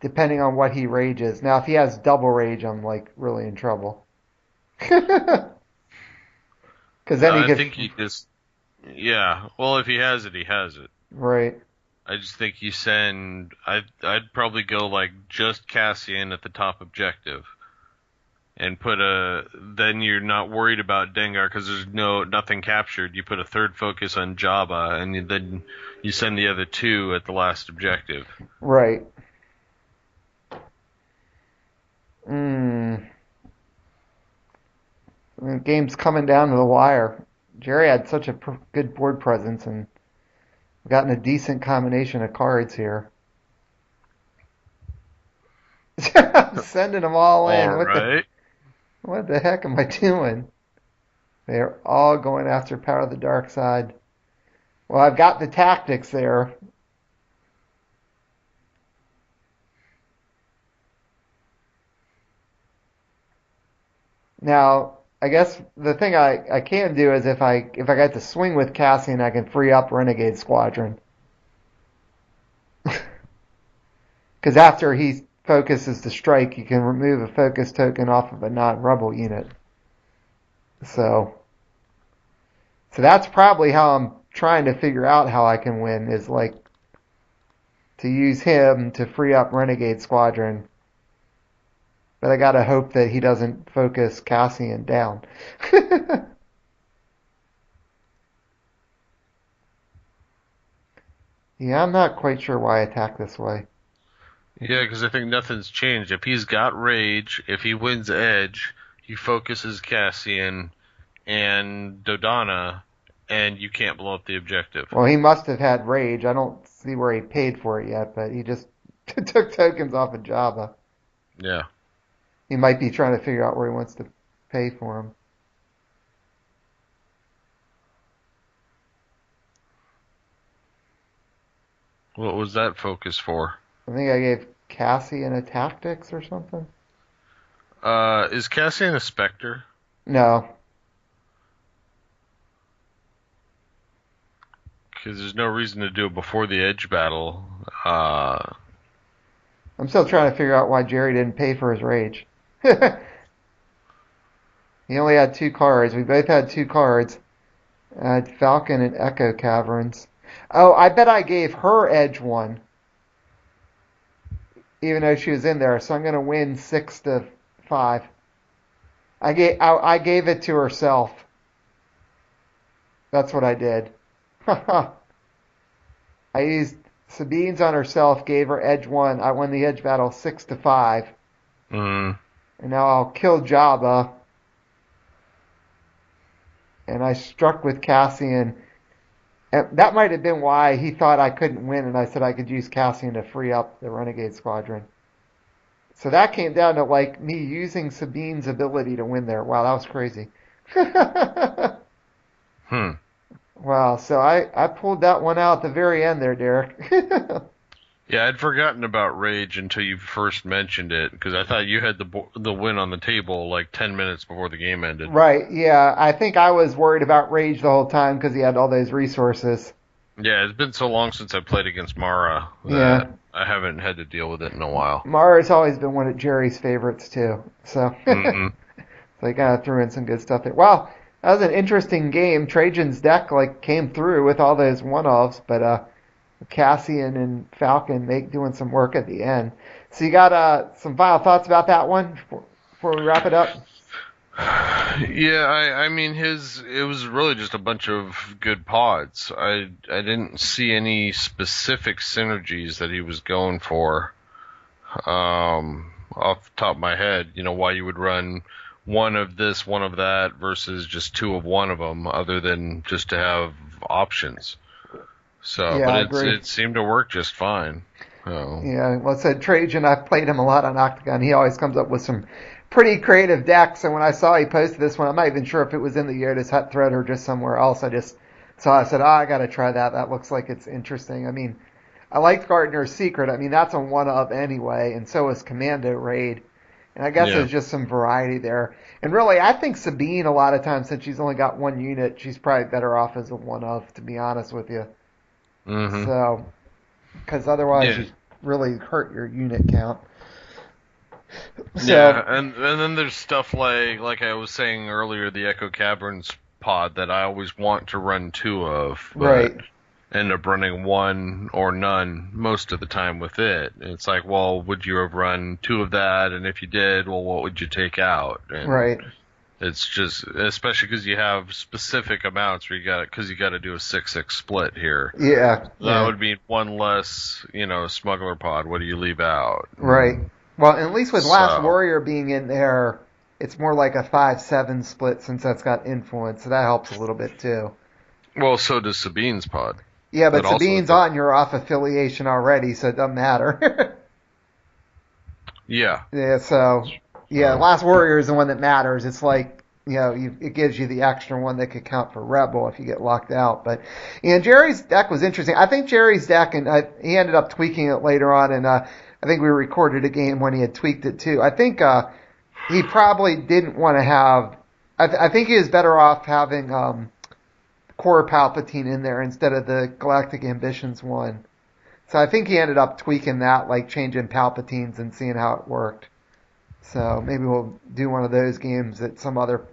depending on what he rages. Now, if he has double rage, I'm like really in trouble. Because then he I could, think he just. Yeah. Well, if he has it, he has it. right, I just think you send. I'd probably go like just Cassian at the top objective, and put a. Then you're not worried about Dengar because there's nothing captured. You put a third focus on Jabba, and then you send the other two at the last objective. right. Mm, the game's coming down to the wire. Jerry had such a good board presence and gotten a decent combination of cards here. I'm sending them all All in. right. What the heck am I doing? They're all going after Power of the Dark Side. Well, I've got the tactics there. Now, I guess the thing I can do is if I got to swing with Cassian, I can free up Renegade Squadron. Because after he focuses the strike, you can remove a focus token off of a non-rebel unit. So that's probably how I'm trying to figure out how I can win is like to use him to free up Renegade Squadron. But I gotta hope that he doesn't focus Cassian down. Yeah, I'm not quite sure why I attack this way. Yeah, because I think nothing's changed. If he's got rage, if he wins edge, he focuses Cassian and Dodonna, and you can't blow up the objective. Well, he must have had rage. I don't see where he paid for it yet, but he just took tokens off of Jabba. Yeah. He might be trying to figure out where he wants to pay for him. What was that focus for? I think I gave Cassian a tactics or something. Is Cassian a Spectre? No. Because there's no reason to do it before the edge battle. I'm still trying to figure out why Jerry didn't pay for his rage. He only had two cards. We both had two cards. I had Falcon and Echo Caverns. Oh, I bet I gave her edge one, even though she was in there. So I'm going to win 6-5. I gave it to herself. That's what I did. I used Sabine's on herself, gave her edge one. I won the edge battle 6-5. mm, And now I'll kill Jabba. And I struck with Cassian. And that might have been why he thought I couldn't win, and I said I could use Cassian to free up the Renegade Squadron. So that came down to like me using Sabine's ability to win there. Wow, that was crazy. hmm. Wow, so I pulled that one out at the very end there, Derek. Yeah, I'd forgotten about rage until you first mentioned it, because I thought you had the win on the table like 10 minutes before the game ended. Right, yeah. I think I was worried about Rage the whole time because he had all those resources. Yeah, it's been so long since I played against Mara Yeah. that I haven't had to deal with it in a while. Mara's always been one of Jerry's favorites, too. So, Mm-mm. so he kind of threw in some good stuff there. Wow, that was an interesting game. Trajan's deck like came through with all those one-offs, but Cassian and Falcon doing some work at the end. So you got some final thoughts about that one before we wrap it up? Yeah, I mean it was really just a bunch of good pods. I didn't see any specific synergies that he was going for. Off the top of my head, why you would run one of this, one of that versus just two of one of them, other than just to have options. So, Yeah, I but agree. it seemed to work just fine. So, Yeah, well, I said Trajan, I've played him a lot on Octagon. He always comes up with some pretty creative deck. So when I saw he posted this one, I'm not even sure if it was in the Yoda's Hut thread or just somewhere else. I just saw. I said, "Oh, I got to try that. That looks like it's interesting." I mean, I liked Gardener's Secret. I mean, that's a one of anyway, and so is Commando Raid. And I guess Yeah. there's just some variety there. And really, I think Sabine, a lot of times, since she's only got one unit, she's probably better off as a one of, to be honest with you. Mhm. So, because otherwise Yeah. you really hurt your unit count. Yeah, So, and then there's stuff like I was saying earlier, the Echo Caverns pod that I always want to run two of, but right, end up running one or none most of the time with it. And it's like, well, would you have run two of that? And if you did, well, what would you take out? And right. it's just, especially because you have specific amounts where because you got to do a 6-6 split here. Yeah, That yeah, would mean one less, smuggler pod. What do you leave out? right. Well, at least with Last So, Warrior being in there, it's more like a 5-7 split since that's got influence, so that helps a little bit too. well, so does Sabine's pod. Yeah, but That also, Sabine's on your off affiliation already, so it doesn't matter. yeah. Yeah, so yeah, So, Last Warrior is the one that matters. It's like it gives you the extra one that could count for Rebel if you get locked out. But Jerry's deck was interesting. I think Jerry's deck, and he ended up tweaking it later on, and I think we recorded a game when he had tweaked it too. I think he probably didn't want to have. I think he was better off having Core Palpatine in there instead of the Galactic Ambitions one. So I think he ended up tweaking that, like changing Palpatines and seeing how it worked. So maybe we'll do one of those games at some other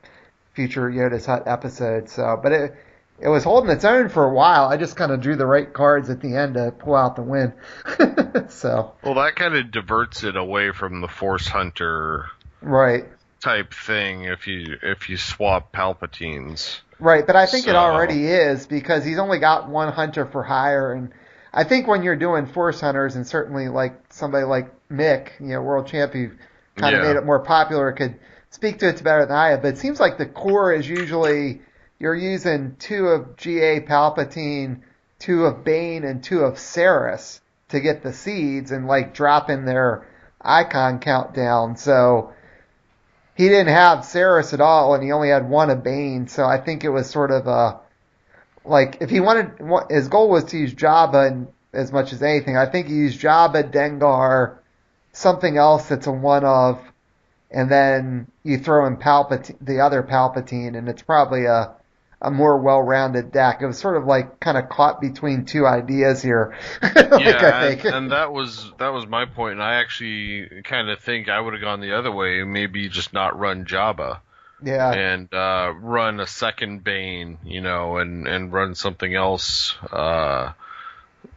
future Yoda's Hut episode. So, but it was holding its own for a while. I just kind of drew the right cards at the end to pull out the win. So, well, that kind of diverts it away from the Force Hunter right, type thing if you swap Palpatines. right. But I think it So, already is because he's only got one hunter for hire, and I think when you're doing Force Hunters, and certainly like somebody like Mick, world champion, kind of made yeah. it more popular, could speak to it better than I have. But it seems like the core is usually you're using two of GA Palpatine, two of Bane, and two of Saris to get the seeds and like dropping their icon countdown. So he didn't have Saris at all, and he only had one of Bane. So I think it was sort of a like if he wanted, his goal was to use Jabba as much as anything. I think he used Jabba, Dengar, something else that's a one of, and then you throw in Palpatine, the other Palpatine, and it's probably a more well-rounded deck. It was sort of like kind of caught between two ideas here, like I Yeah, think. and that was my point, and I actually kind of think I would have gone the other way, maybe just not run Jabba Yeah, and run a second Bane, and run something else,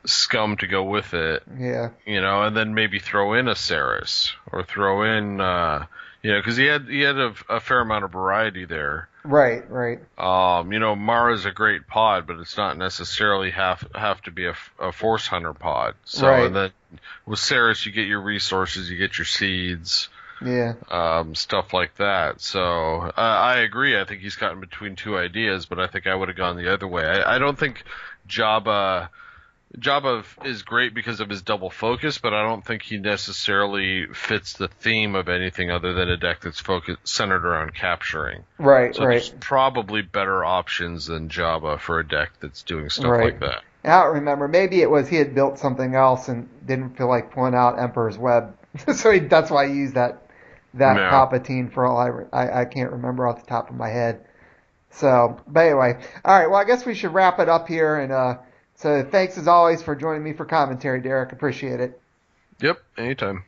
Scum to go with it, yeah, and then maybe throw in a Saris or throw in, because he had a fair amount of variety there. right, right, Mara's a great pod, but it's not necessarily have to be a Force Hunter pod. So, right, and then with Saris, you get your resources, you get your seeds, yeah, stuff like that. So, I agree. I think he's gotten between two ideas, but I think I would have gone the other way. I don't think Jabba is great because of his double focus, but I don't think he necessarily fits the theme of anything other than a deck that's centered around capturing. right, So there's right, probably better options than Jabba for a deck that's doing stuff right. like that. I don't remember. Maybe it was he had built something else and didn't feel like pulling out Emperor's Web, so that's why he used that No. Palpatine for all I can't remember off the top of my head. So, but anyway, all right. Well, I guess we should wrap it up here. And so, thanks as always for joining me for commentary, Derek. Appreciate it. Yep, anytime.